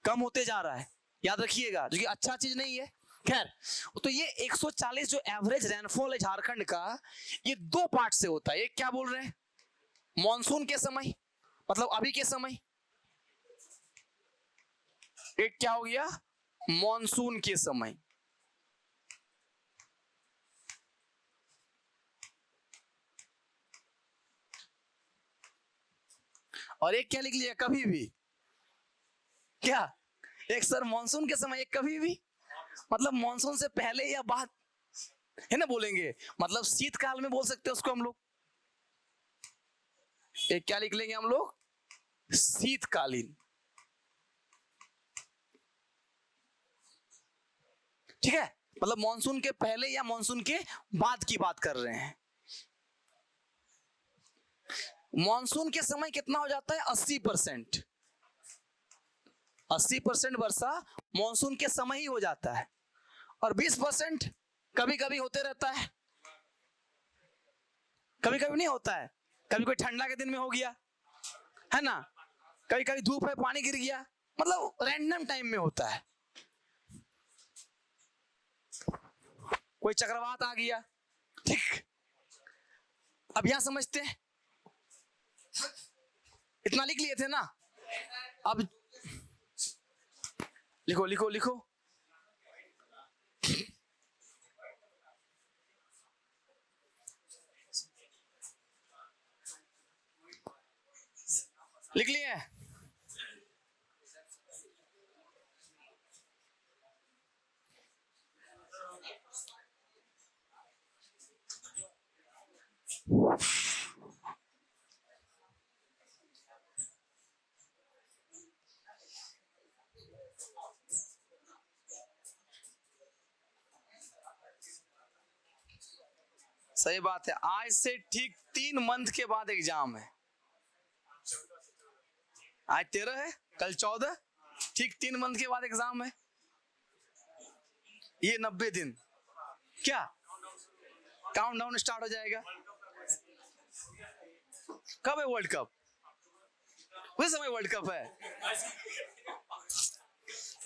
Speaker 1: कम होते जा रहा है। याद रखिएगा, जो कि अच्छा चीज नहीं है। खैर, तो ये 140 जो एवरेज रेनफॉल है झारखंड का, ये 2 पार्ट से होता है। एक क्या बोल रहे हैं, मॉनसून के समय, मतलब अभी के समय। एक क्या हो गया, मॉनसून के समय। और एक क्या लिख लिया, कभी भी। क्या, एक सर मॉनसून के समय, एक कभी भी, मतलब मॉनसून से पहले या बाद, है ना बोलेंगे, मतलब शीतकाल में बोल सकते हैं उसको हम लोग। एक क्या लिख लेंगे हम लोग, शीतकालीन। ठीक है, मतलब मॉनसून के पहले या मॉनसून के बाद की बात कर रहे हैं। मॉनसून के समय कितना हो जाता है 80%। 80% वर्षा मॉनसून के समय ही हो जाता है, और 20% कभी कभी होते रहता है, कभी कभी नहीं होता है। कभी कोई ठंडा के दिन में हो गया है ना, कभी कभी धूप है पानी गिर गया, मतलब रैंडम टाइम में होता है। कोई चक्रवात आ गया, ठीक। अब यहां समझते हैं, इतना लिख लिए थे ना। अब लिखो लिखो लिखो। लिख लिए? सही बात है। आज से ठीक 3 मंथ के बाद एग्जाम है। आज 13 है, कल 14, ठीक 3 मंथ के बाद एग्जाम है। ये 90 दिन क्या काउंटडाउन स्टार्ट हो जाएगा। कब है वर्ल्ड कप? उस समय वर्ल्ड कप है।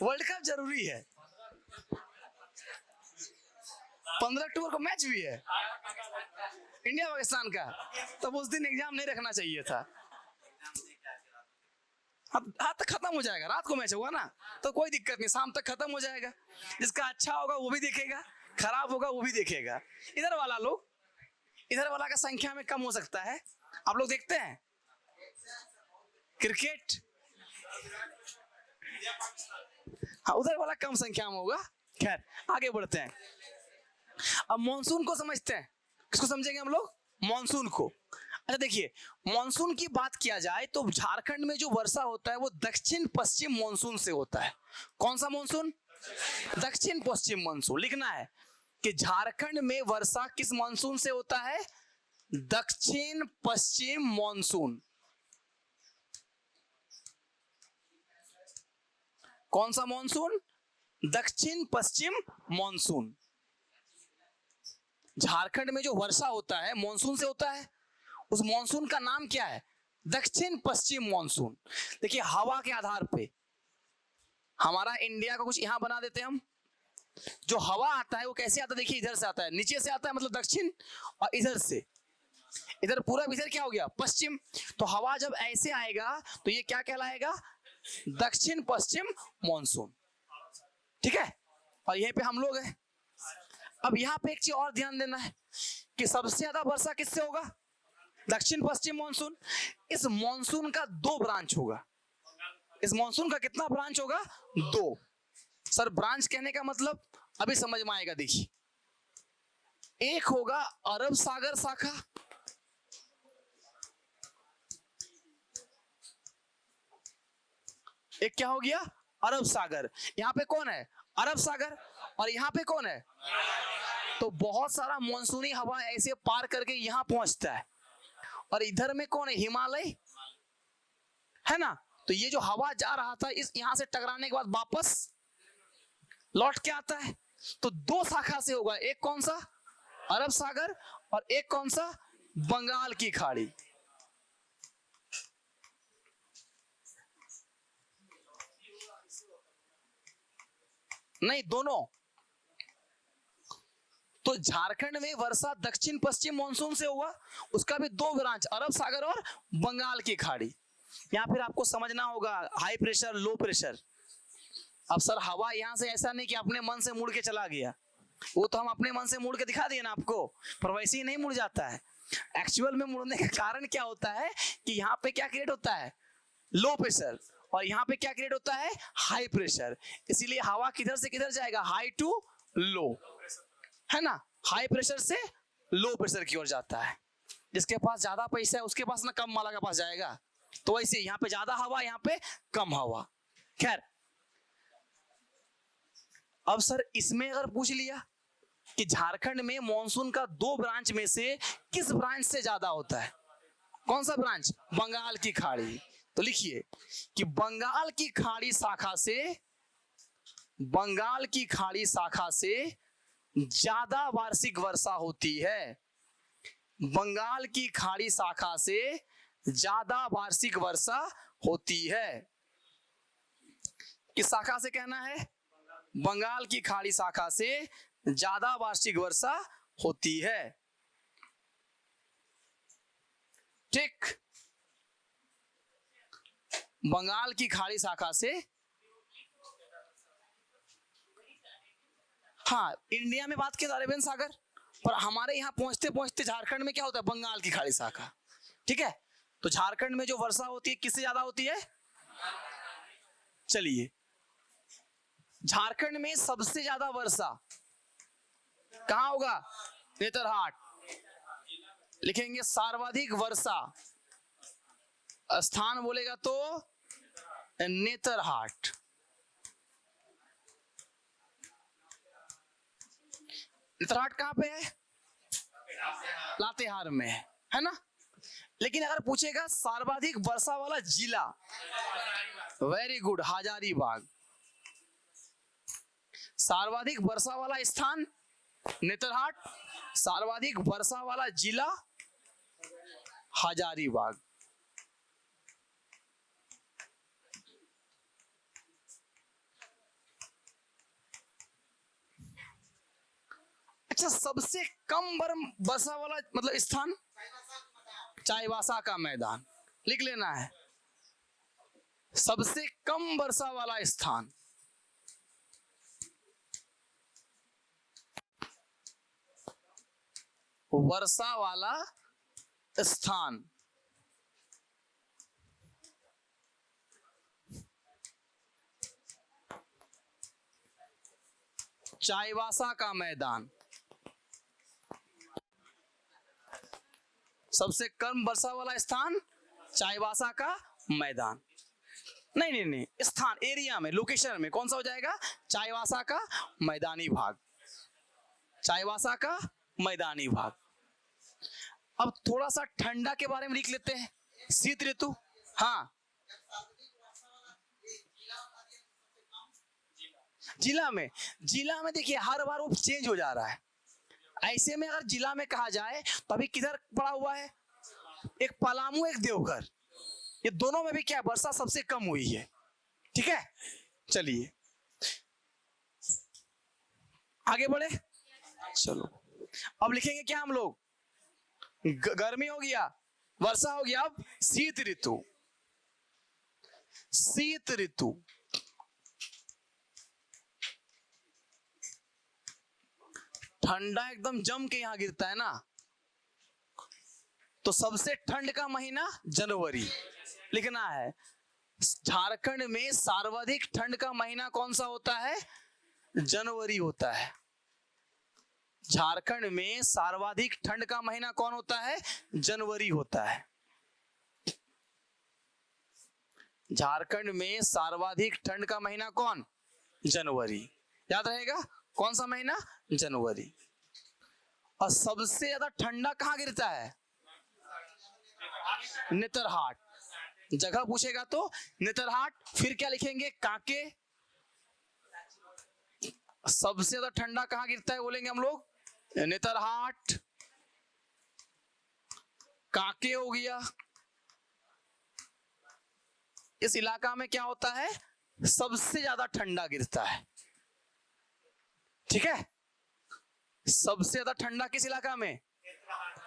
Speaker 1: वर्ल्ड कप जरूरी है। 15 अक्टूबर को मैच भी है इंडिया पाकिस्तान का, तब उस दिन एग्जाम नहीं रखना चाहिए था। अब तक खत्म हो जाएगा, रात को मैच होगा ना, तो कोई दिक्कत नहीं, शाम तक खत्म हो जाएगा। जिसका अच्छा होगा वो भी देखेगा, खराब होगा वो भी देखेगा। इधर वाला लोग, इधर वाला का संख्या में कम हो सकता है। आप लोग देखते हैं क्रिकेट? हाँ, उधर वाला कम संख्या में होगा। खैर आगे बढ़ते हैं। अब मॉनसून को समझते हैं। किसको समझेंगे हम लोग? मॉनसून को। अच्छा देखिए, मॉनसून की बात किया जाए तो झारखंड में जो वर्षा होता है वो दक्षिण पश्चिम मॉनसून से होता है। कौन सा मॉनसून? दक्षिण पश्चिम मॉनसून। लिखना है कि झारखंड में वर्षा किस मॉनसून से होता है? दक्षिण पश्चिम मॉनसून। कौन सा मॉनसून? दक्षिण पश्चिम मॉनसून। झारखंड में जो वर्षा होता है मॉनसून से होता है, उस मॉनसून का नाम क्या है? दक्षिण पश्चिम मॉनसून। देखिए, हवा के आधार पे हमारा इंडिया को कुछ यहां बना देते हैं हम। जो हवा आता है वो कैसे आता है? देखिए, इधर से आता है, नीचे से आता है मतलब दक्षिण, और इधर से, इधर पूरा इधर क्या हो गया? पश्चिम। तो हवा जब ऐसे आएगा तो ये क्या कहलाएगा? दक्षिण पश्चिम मॉनसून। ठीक है, और यहीं पे हम लोग हैं। अब यहाँ पे एक चीज और ध्यान देना है कि सबसे ज्यादा वर्षा किससे होगा? दक्षिण पश्चिम मॉनसून। इस मॉनसून का 2 ब्रांच होगा। इस मॉनसून का कितना ब्रांच होगा? 2। सर ब्रांच कहने का मतलब अभी समझ में आएगा। देखिए, एक होगा अरब सागर शाखा, एक क्या हो गया? अरब सागर। यहाँ पे कौन है? अरब सागर। और यहाँ पे कौन है? तो बहुत सारा मॉनसूनी हवा ऐसे पार करके यहाँ पहुंचता है। और इधर में कौन है? हिमालय है ना। तो ये जो हवा जा रहा था, इस यहां से टकराने के बाद वापस लौट के आता है। तो 2 शाखा से होगा। एक कौन सा? अरब सागर। और एक कौन सा? बंगाल की खाड़ी। नहीं, दोनों। तो झारखंड में वर्षा दक्षिण पश्चिम मॉनसून से होगा, उसका भी 2 ब्रांच, अरब सागर और बंगाल की खाड़ी। यहां फिर आपको समझना होगा हाई प्रेशर, लो प्रेशर। अब सर हवा यहां से ऐसा नहीं कि अपने मन से मुड़ के चला गया, वो तो हम अपने मन से मुड़ के दिखा दिए ना आपको, पर वैसे ही नहीं मुड़ जाता है। एक्चुअल में मुड़ने का कारण क्या होता है कि यहाँ पे क्या क्रिएट होता है? Low pressure. और यहाँ पे क्या क्रिएट होता है? High pressure. इसीलिए हवा किधर से किधर जाएगा? हाई टू लो, है ना। हाई प्रेशर से लो प्रेशर की ओर जाता है। जिसके पास ज्यादा पैसा है उसके पास ना कम वाला के पास जाएगा। तो वैसे यहाँ पे ज्यादा हवा, यहाँ पे कम हवा। खैर, अब सर इसमें अगर पूछ लिया कि झारखंड में मॉनसून का 2 ब्रांच में से किस ब्रांच से ज्यादा होता है? कौन सा ब्रांच? बंगाल की खाड़ी। तो लिखिए कि बंगाल की खाड़ी शाखा से, बंगाल की खाड़ी शाखा से ज्यादा वार्षिक वर्षा होती है। बंगाल की खाड़ी शाखा से ज्यादा वार्षिक वर्षा होती है। किस शाखा से कहना है? बंगाल की खाड़ी शाखा से ज्यादा वार्षिक वर्षा होती है। ठीक, बंगाल की खाड़ी शाखा से, हाँ इंडिया में बात की अरेबियन सागर, पर हमारे यहाँ पहुंचते पहुंचते झारखंड में क्या होता है? बंगाल की खाड़ी शाखा। ठीक है, तो झारखंड में जो वर्षा होती है किससे ज्यादा होती है? चलिए, झारखंड में सबसे ज्यादा वर्षा कहां होगा? नेतरहाट। लिखेंगे सर्वाधिक वर्षा स्थान बोलेगा तो नेतरहाट। नेतरहाट कहां पे है? लातेहार में है ना। लेकिन अगर पूछेगा सर्वाधिक वर्षा वाला जिला, वेरी गुड, हजारीबाग। सर्वाधिक वर्षा वाला स्थान नेतरहाट, सर्वाधिक वर्षा वाला जिला हजारीबाग। अच्छा, सबसे कम वर्षा वाला मतलब स्थान? चाईबासा का मैदान, लिख लेना है। सबसे कम वर्षा वाला स्थान वर्षा वाला स्थान चाईबासा का मैदान। सबसे कम वर्षा वाला स्थान चाईबासा का मैदान। नहीं नहीं नहीं, स्थान, एरिया में, लोकेशन में कौन सा हो जाएगा? चाईबासा का मैदानी भाग, चाईबासा का मैदानी भाग। अब थोड़ा सा ठंडा के बारे में लिख लेते हैं, शीत ऋतु। हाँ, जिला में, जिला में देखिए हर बार वो चेंज हो जा रहा है। ऐसे में अगर जिला में कहा जाए तो अभी किधर पड़ा हुआ है? एक पलामू, एक देवघर, ये दोनों में भी क्या वर्षा सबसे कम हुई है। ठीक है, चलिए आगे बढ़े। चलो, अब लिखेंगे क्या हम लोग? गर्मी हो गया, वर्षा हो गया, अब शीत ऋतु। शीत ऋतु, ठंडा एकदम जम के यहां गिरता है ना, तो सबसे ठंड का महीना जनवरी लिखना है। झारखंड में सर्वाधिक ठंड का महीना कौन सा होता है? जनवरी होता है। झारखंड में सर्वाधिक ठंड का महीना कौन होता है? जनवरी होता है। झारखंड में सर्वाधिक ठंड का महीना कौन? जनवरी। याद रहेगा, कौन सा महीना? जनवरी। और सबसे ज्यादा ठंडा कहां गिरता है? नेतरहाट। जगह पूछेगा तो नेतरहाट, फिर क्या लिखेंगे? कांके। सबसे ज्यादा ठंडा कहां गिरता है बोलेंगे हम लोग? नेतरहाट, कांके हो गया। इस इलाका में क्या होता है? सबसे ज्यादा ठंडा गिरता है। ठीक है, सबसे ज्यादा ठंडा किस इलाका में?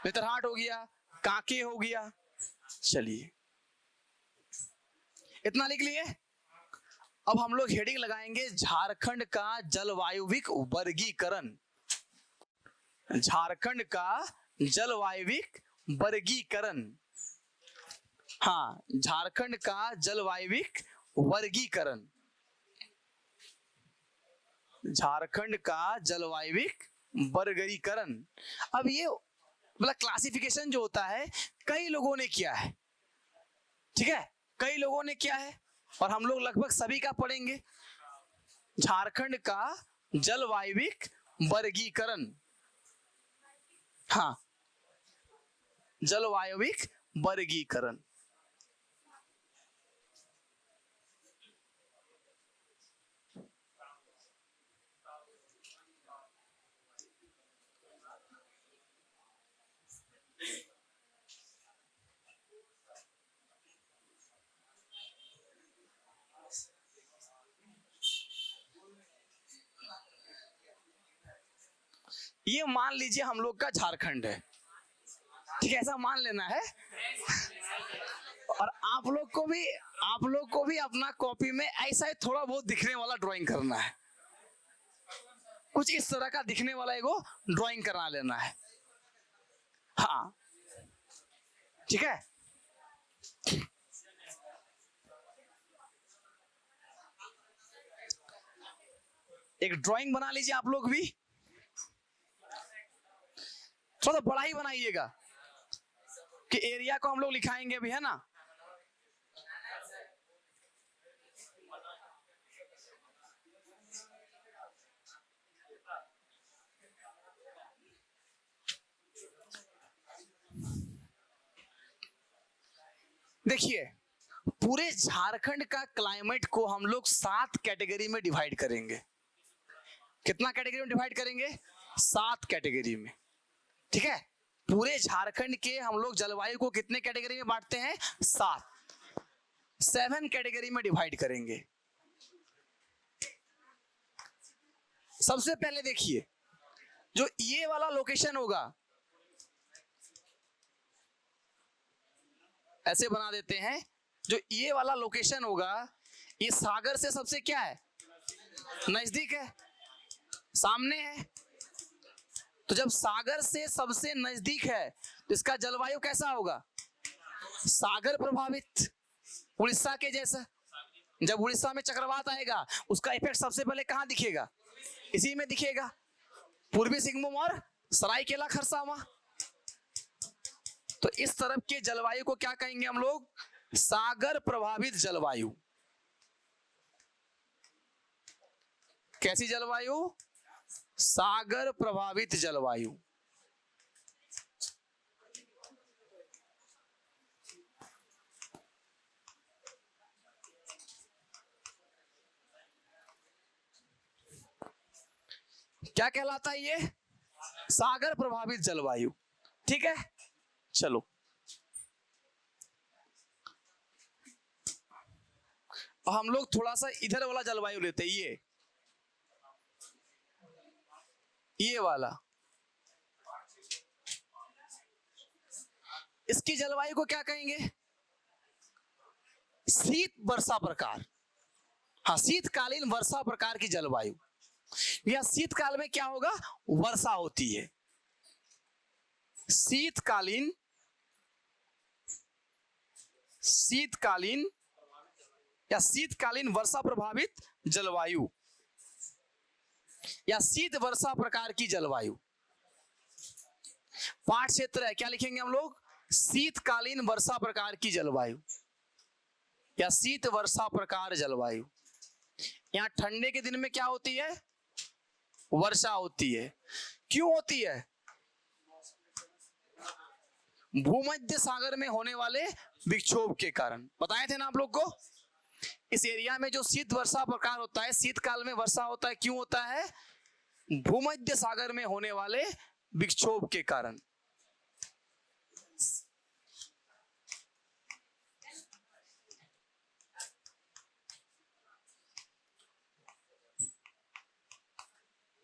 Speaker 1: नेतरहाट हो गया, कांके हो गया। चलिए, इतना लिख लिए। अब हम लोग हेडिंग लगाएंगे झारखंड का जलवायुविक वर्गीकरण। झारखंड का जलवायुविक वर्गीकरण, हाँ, झारखंड का जलवायुविक वर्गीकरण, झारखंड का जलवायुविक वर्गीकरण। अब ये मतलब क्लासिफिकेशन जो होता है कई लोगों ने किया है। ठीक है, कई लोगों ने किया है और हम लोग लगभग सभी का पढ़ेंगे। झारखंड का जलवायुविक वर्गीकरण, हाँ, जलवायुविक वर्गीकरण। ये मान लीजिए हम लोग का झारखंड है, ठीक है, ऐसा मान लेना है। और आप लोग को भी अपना कॉपी में ऐसा ही थोड़ा बहुत दिखने वाला ड्राइंग करना है, कुछ इस तरह का दिखने वाला एगो ड्राइंग करा लेना है। हाँ ठीक है। एक ड्राइंग बना लीजिए आप लोग भी, थोड़ा बड़ा ही बनाइएगा कि एरिया को हम लोग लिखाएंगे भी, है ना। देखिए, पूरे झारखंड का क्लाइमेट को हम लोग 7 कैटेगरी में डिवाइड करेंगे। कितना कैटेगरी में डिवाइड करेंगे? 7 कैटेगरी में, ठीक है। पूरे झारखंड के हम लोग जलवायु को कितने कैटेगरी में बांटते हैं? 7 कैटेगरी में डिवाइड करेंगे। सबसे पहले देखिए, जो ये वाला लोकेशन होगा, ऐसे बना देते हैं, जो ये वाला लोकेशन होगा ये सागर से सबसे क्या है? नजदीक है, सामने है। तो जब सागर से सबसे नजदीक है तो इसका जलवायु कैसा होगा? सागर प्रभावित, उड़ीसा के जैसा। जब उड़ीसा में चक्रवात आएगा उसका इफेक्ट सबसे पहले कहां दिखेगा? इसी में दिखेगा, पूर्वी सिंहभूम और सरायकेला खरसावां। तो इस तरफ के जलवायु को क्या कहेंगे हम लोग? सागर प्रभावित जलवायु। कैसी जलवायु? सागर प्रभावित जलवायु। क्या कहलाता है ये? सागर प्रभावित जलवायु, ठीक है। चलो हम लोग थोड़ा सा इधर वाला जलवायु लेते हैं, ये वाला। इसकी जलवायु को क्या कहेंगे? शीत वर्षा प्रकार। हाँ, शीतकालीन वर्षा प्रकार की जलवायु। या शीतकाल में क्या होगा? वर्षा होती है। शीतकालीन या शीतकालीन वर्षा प्रभावित जलवायु या शीत वर्षा प्रकार की जलवायु। पाठ क्षेत्र है, क्या लिखेंगे हम लोग? शीतकालीन वर्षा प्रकार की जलवायु या शीत वर्षा प्रकार जलवायु। यहां ठंडे के दिन में क्या होती है? वर्षा होती है। क्यों होती है? भूमध्य सागर में होने वाले विक्षोभ के कारण। बताए थे ना आप लोग को, इस एरिया में जो शीत वर्षा प्रकार होता है, शीतकाल में वर्षा होता है। क्यों होता है? भूमध्य सागर में होने वाले विक्षोभ के कारण।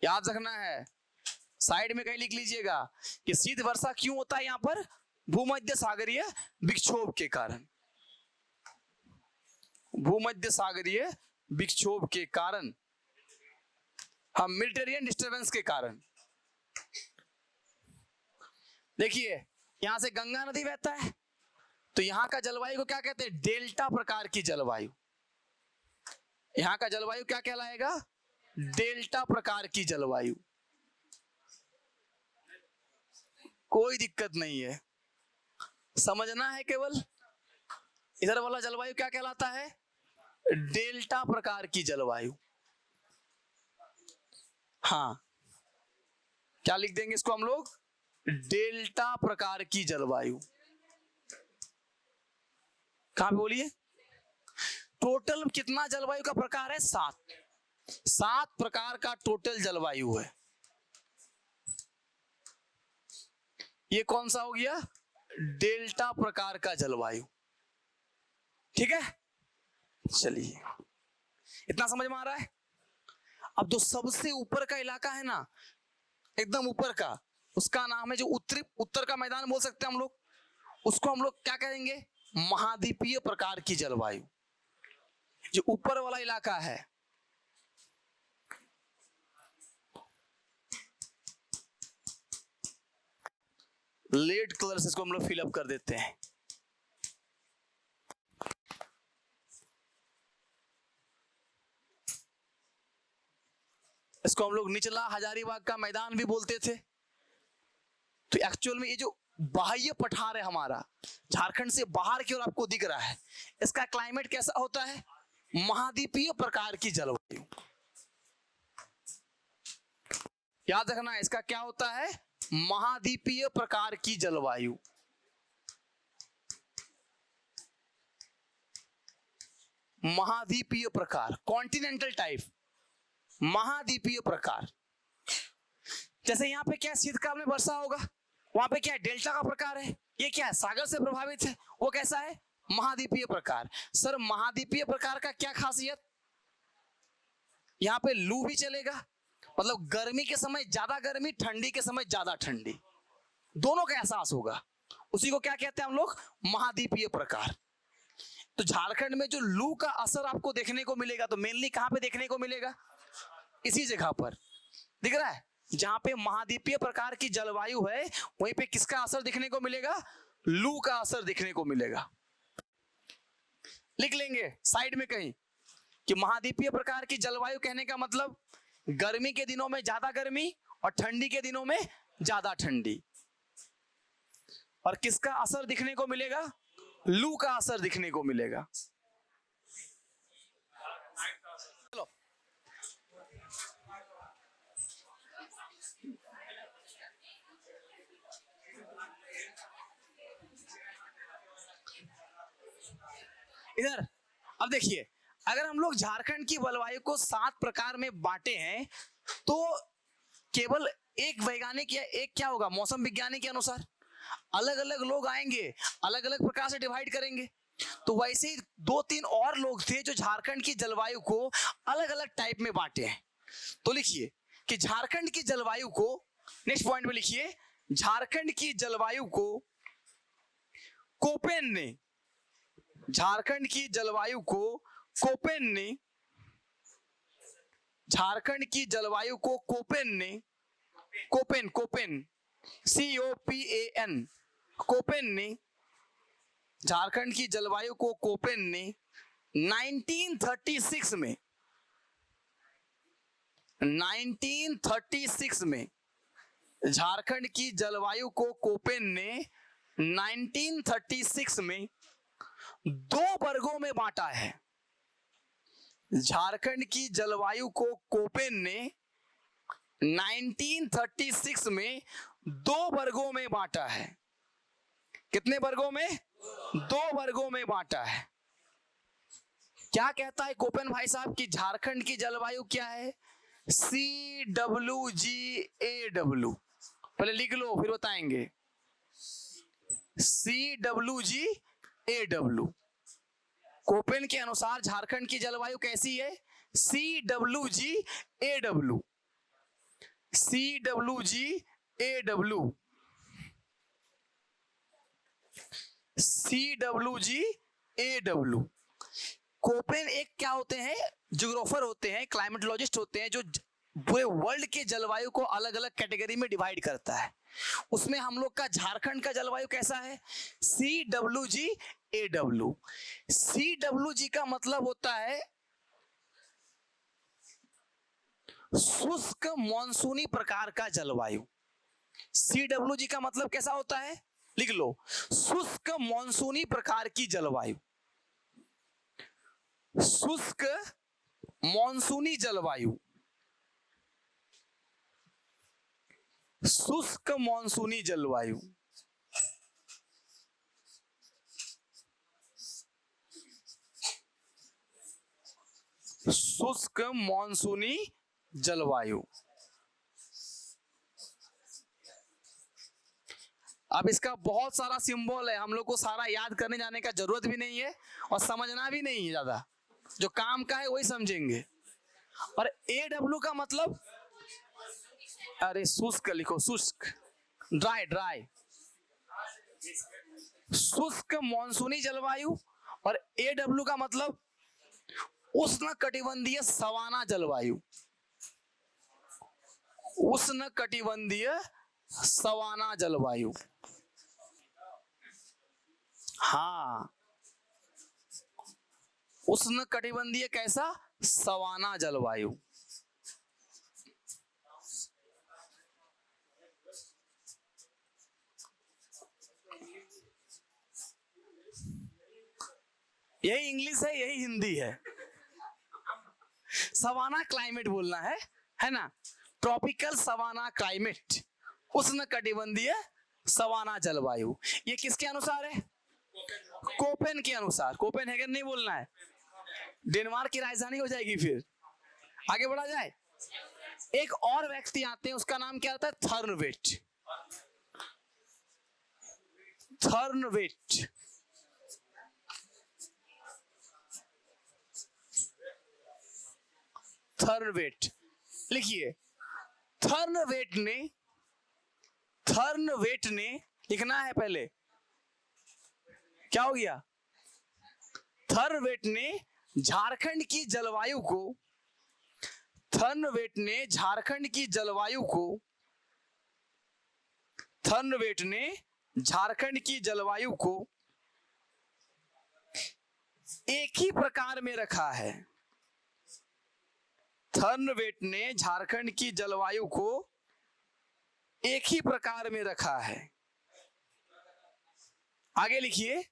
Speaker 1: याद रखना है, साइड में कहीं लिख लीजिएगा कि शीत वर्षा क्यों होता है? यहां पर भूमध्य सागरीय विक्षोभ के कारण। भूमध्य सागरीय विक्षोभ के कारण, हम मेडिटेरियन डिस्टर्बेंस के कारण। देखिए, यहां से गंगा नदी बहता है, तो यहां का जलवायु को क्या कहते हैं? डेल्टा प्रकार की जलवायु। यहां का जलवायु क्या कहलाएगा? डेल्टा प्रकार की जलवायु। कोई दिक्कत नहीं है, समझना है केवल। इधर वाला जलवायु क्या कहलाता है? डेल्टा प्रकार की जलवायु। हाँ, क्या लिख देंगे इसको हम लोग? डेल्टा प्रकार की जलवायु। कहां पे बोलिए? टोटल कितना जलवायु का प्रकार है? 7 प्रकार का टोटल जलवायु है। ये कौन सा हो गया? डेल्टा प्रकार का जलवायु, ठीक है। चलिए, इतना समझ में आ रहा है। अब जो सबसे ऊपर का इलाका है ना, एकदम ऊपर का, उसका नाम है जो उत्तर का मैदान बोल सकते हैं हम लोग, उसको हम लोग क्या कहेंगे, महाद्वीपीय प्रकार की जलवायु। जो ऊपर वाला इलाका है, रेड कलर से इसको हम लोग फिलअप कर देते हैं। इसको हम लोग निचला हजारीबाग का मैदान भी बोलते थे। तो एक्चुअल में ये जो बाह्य पठार है हमारा, झारखंड से बाहर की ओर आपको दिख रहा है, इसका क्लाइमेट कैसा होता है, महाद्वीपीय प्रकार की जलवायु। याद रखना, इसका क्या होता है, महाद्वीपीय प्रकार की जलवायु। महाद्वीपीय प्रकार, कॉन्टिनेंटल टाइप, महाद्वीपीय प्रकार। जैसे यहाँ पे क्या शीतकाल में वर्षा होगा, वहां पे क्या डेल्टा का प्रकार है, ये क्या है, सागर से प्रभावित है, वो कैसा है, महाद्वीपीय प्रकार। सर महाद्वीपीय प्रकार का क्या खासियत, यहाँ पे लू भी चलेगा, मतलब गर्मी के समय ज्यादा गर्मी, ठंडी के समय ज्यादा ठंडी, दोनों का एहसास होगा, उसी को क्या कहते हैं हम लोग, महाद्वीपीय प्रकार। तो झारखंड में जो लू का असर आपको देखने को मिलेगा, तो मेनली कहां पे देखने को मिलेगा, इसी जगह पर दिख रहा है, जहां पे महाद्वीपीय प्रकार की जलवायु है, वहीं पे किसका असर दिखने को मिलेगा, लू का असर दिखने को मिलेगा। लिख लेंगे साइड में कहीं कि महाद्वीपीय प्रकार की जलवायु कहने का मतलब गर्मी के दिनों में ज्यादा गर्मी और ठंडी के दिनों में ज्यादा ठंडी। और किसका असर दिखने को मिलेगा, लू का असर दिखने को मिलेगा। चलो इधर अब देखिए, अगर हम लोग झारखंड की जलवायु को 7 प्रकार में बांटे हैं, तो केवल एक वैज्ञानिक या एक क्या होगा, मौसम विज्ञानी के अनुसार अलग अलग लोग आएंगे, अलग अलग प्रकार से डिवाइड करेंगे। तो वैसे ही 2-3 और लोग थे जो झारखंड की जलवायु को अलग अलग टाइप में बांटे हैं। तो लिखिए कि झारखंड की जलवायु को, नेक्स्ट पॉइंट में लिखिए, झारखंड की जलवायु को कोपेन ने, झारखंड की जलवायु को कोपेन ने, झारखंड की जलवायु को कोपेन ने, कोपेन COPAN, कोपेन ने, झारखंड की जलवायु को कोपेन ने 1936 में, 1936 में झारखंड की जलवायु को कोपेन ने 1936 में 2 वर्गों में बांटा है। झारखंड की जलवायु को कोपेन ने 1936 में 2 वर्गों में बांटा है। कितने वर्गों में, 2 वर्गों में बांटा है। क्या कहता है कोपेन भाई साहब कि झारखंड की जलवायु क्या है, CWGAW, पहले लिख लो फिर बताएंगे, CWGAW। कोपेन के अनुसार झारखंड की जलवायु कैसी है, CWGAW, CWGAW, CWGAW। कोपेन एक क्या होते हैं, ज्योग्राफर होते हैं, क्लाइमेटोलॉजिस्ट होते हैं, जो पूरे वर्ल्ड के जलवायु को अलग अलग कैटेगरी में डिवाइड करता है। उसमें हम लोग का झारखंड का जलवायु कैसा है, CWGAW। CWG का मतलब होता है शुष्क मॉनसूनी प्रकार का जलवायु। CWG का मतलब कैसा होता है, लिख लो, शुष्क मॉनसूनी प्रकार की जलवायु, शुष्क मॉनसूनी जलवायु, शुष्क मॉनसूनी जलवायु। शुष्क मॉनसूनी जलवायु। अब इसका बहुत सारा सिंबल है, हम लोग को सारा याद करने जाने का जरूरत भी नहीं है और समझना भी नहीं है ज्यादा, जो काम का है वही समझेंगे। और AW का मतलब अरे शुष्क लिखो, शुष्क, ड्राई ड्राई, शुष्क मॉनसूनी जलवायु। और AW का मतलब उष्ण कटिबंधीय सवाना जलवायु, उष्ण कटिबंधीय सवाना जलवायु। हाँ, उष्ण कटिबंधीय कैसा, सवाना जलवायु। यही इंग्लिश है, यही हिंदी है। सवाना क्लाइमेट बोलना है ना, ट्रॉपिकल सवाना क्लाइमेट, उष्ण कटिबंधीय सवाना जलवायु। ये किसके अनुसार है, कोपेन के अनुसार। कोपेनहेगन नहीं बोलना है, डेनमार्क की राजधानी हो जाएगी फिर। आगे बढ़ा जाए। एक और व्यक्ति आते हैं, उसका नाम क्या होता है, थर्नवेट। थर्नवेट, थर्नवेट लिखिए। थर्नवेट ने लिखना है पहले, क्या हो गया, थर्नवेट ने झारखंड की जलवायु को, थर्नवेट ने झारखंड की जलवायु को, थर्नवेट ने झारखंड की जलवायु को एक ही प्रकार में रखा है। थर्नवेट ने झारखंड की जलवायु को एक ही प्रकार में रखा है। आगे लिखिए।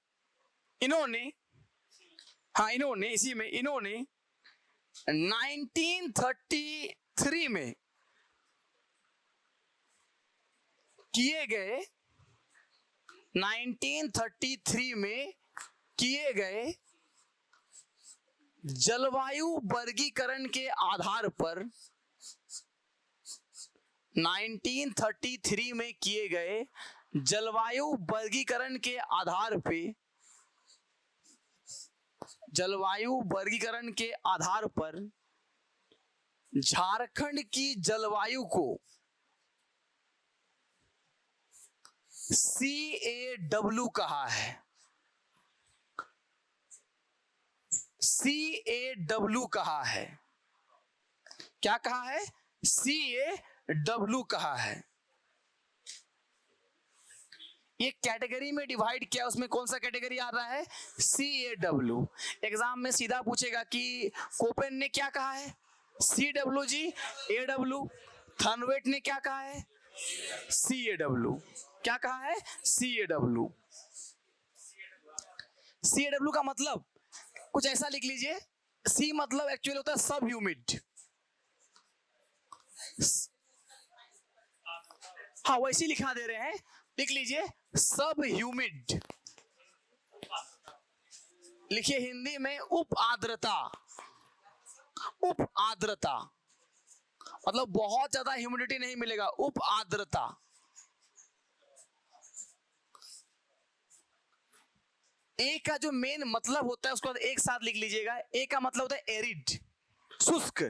Speaker 1: इन्होंने, हाँ इन्होंने, इसी में इन्होंने 1933 में किए गए, 1933 में किए गए जलवायु वर्गीकरण के आधार पर, 1933 में किए गए जलवायु वर्गीकरण के आधार पे, जलवायु वर्गीकरण के आधार पर झारखंड की जलवायु को CAW कहा है। CAW कहा है। क्या कहा है, CAW कहा है। ये कैटेगरी में डिवाइड किया, उसमें कौन सा कैटेगरी आ रहा है, CAW। एग्जाम में सीधा पूछेगा कि कोपेन ने क्या कहा है, CWG AW। थर्नवेट ने क्या कहा है, CAW। क्या कहा है, CAW। CAW का मतलब कुछ ऐसा लिख लीजिए। C मतलब एक्चुअली होता है सब ह्यूमिड, हाँ वैसे लिखा दे रहे हैं, लिख लीजिए सब ह्यूमिड। लिखिए हिंदी में उप आर्द्रता। उप आर्द्रता मतलब बहुत ज्यादा ह्यूमिडिटी नहीं मिलेगा, उप आर्द्रता। ए का जो मेन मतलब होता है उसको एक साथ लिख लीजिएगा। ए का मतलब होता है एरिड, शुष्क।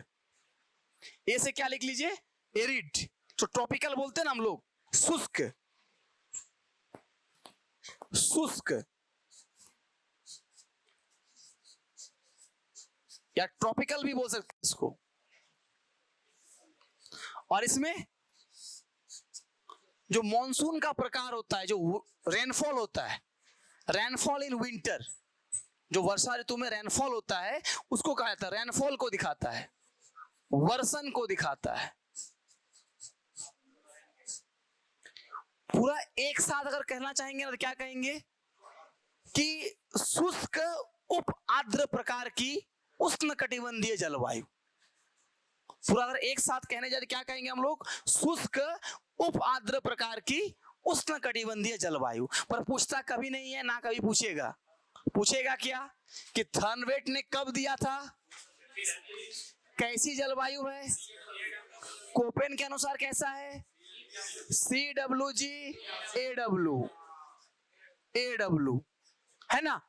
Speaker 1: ए से क्या लिख लीजिए, एरिड। तो ट्रॉपिकल बोलते हैं ना हम लोग, शुष्क, शुष्क या ट्रॉपिकल भी बोल सकते हैं इसको। और इसमें जो मॉनसून का प्रकार होता है, जो रेनफॉल होता है, रेनफॉल इन विंटर, जो वर्षा ऋतु में रेनफॉल होता है उसको कहा जाता है, रेनफॉल को दिखाता है, वर्षण को दिखाता है। पूरा एक साथ अगर कहना चाहेंगे ना तो क्या कहेंगे कि शुष्क उप आर्द्र प्रकार की उष्ण कटिबंधीय जलवायु। पूरा अगर एक साथ कहने जाए तो क्या कहेंगे हम लोग, शुष्क उप आर्द्र प्रकार की उष्ण कटिबंधीय जलवायु। पर पूछता कभी नहीं है, ना कभी पूछेगा। पूछेगा क्या कि थर्नवेट ने कब दिया था, कैसी जलवायु है, कोपेन के अनुसार कैसा है, CWG AW है ना।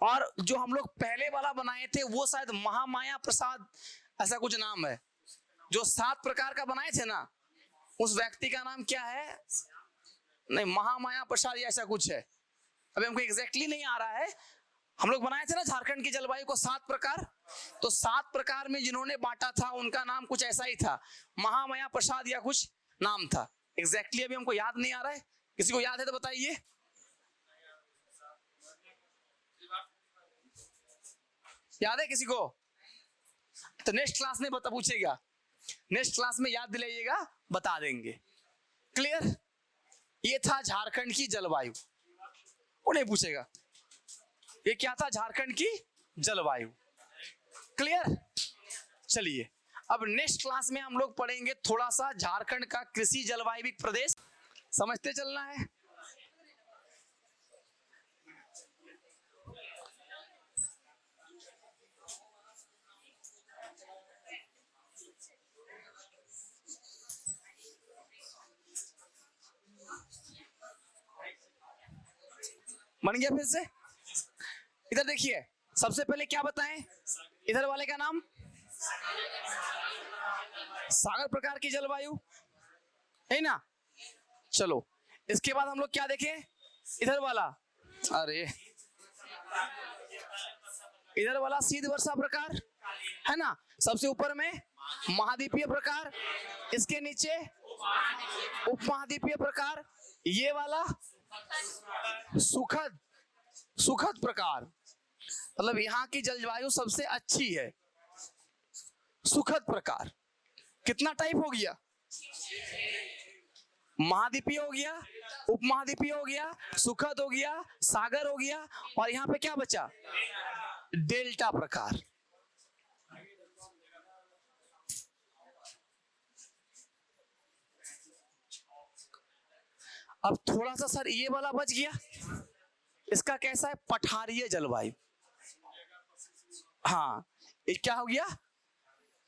Speaker 1: और जो हम लोग पहले वाला बनाए थे वो शायद महामाया प्रसाद ऐसा कुछ नाम है, जो 7 प्रकार का बनाए थे ना, उस व्यक्ति का नाम क्या है? नहीं, महामाया प्रसाद या ऐसा कुछ है, अभी हमको एग्जैक्टली नहीं आ रहा है। हम लोग बनाए थे ना झारखंड की जलवायु को 7 प्रकार, तो 7 प्रकार में जिन्होंने बांटा था उनका नाम कुछ ऐसा ही था, महामाया प्रसाद या कुछ नाम था। एग्जैक्टली अभी हमको याद नहीं आ रहा है, किसी को याद है तो बताइए। याद है किसी को? तो नेक्स्ट क्लास में बता पूछेगा, नेक्स्ट क्लास में याद दिलाइएगा, बता देंगे। क्लियर? ये था झारखंड की जलवायु, वो नहीं पूछेगा ये क्या था, झारखंड की जलवायु। क्लियर? चलिए अब नेक्स्ट क्लास में हम लोग पढ़ेंगे थोड़ा सा झारखंड का कृषि जलवायु प्रदेश, समझते चलना है। बन गया? फिर से इधर देखिए, सबसे पहले क्या बताएं, इधर वाले का नाम सागर प्रकार की जलवायु है ना। चलो इसके बाद हम लोग क्या देखें, इधर वाला, अरे इधर वाला शीत वर्षा प्रकार है ना, सबसे ऊपर में महाद्वीपीय प्रकार, इसके नीचे उपमहाद्वीपीय प्रकार, ये वाला सुखद सुखद प्रकार, मतलब यहाँ की जलवायु सबसे अच्छी है, सुखद प्रकार। कितना टाइप हो गया? महाद्वीपीय हो गया, उपमहाद्वीपीय हो गया, सुखद हो गया, सागर हो गया, और यहाँ पे क्या बचा? डेल्टा प्रकार। अब थोड़ा सा सर ये वाला बच गया, इसका कैसा है? पठारीय जलवायु। हाँ, ये क्या हो गया?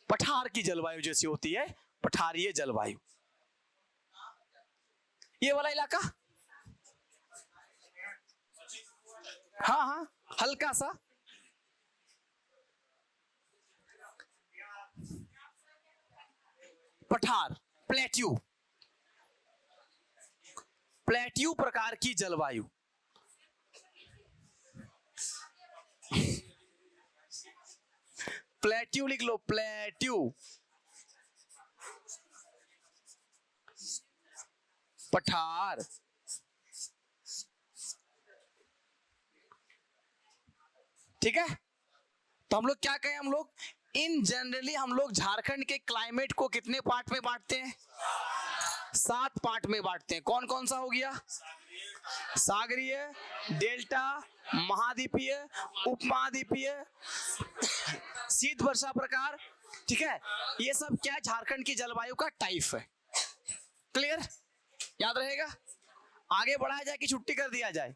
Speaker 1: पठार की जलवायु जैसी होती है, पठारीय जलवायु। ये वाला इलाका, हाँ हाँ हल्का सा, पठार, प्लेट्यू, प्लेट्यू प्रकार की जलवायु। प्लेट्यू लिख लो, प्लेट्यू, पठार। ठीक है, तो हम लोग क्या कहें, हम लोग इन जनरली हम लोग झारखंड के क्लाइमेट को कितने पार्ट में बांटते हैं? 7 पार्ट में बांटते हैं। कौन कौन सा हो गया? सागरीय, डेल्टा, महाद्वीपीय, उपमहाद्वीपीय, शीत वर्षा प्रकार। ठीक है, ये सब क्या झारखंड की जलवायु का टाइप है। क्लियर? याद रहेगा? आगे बढ़ाया जाए कि छुट्टी कर दिया जाए?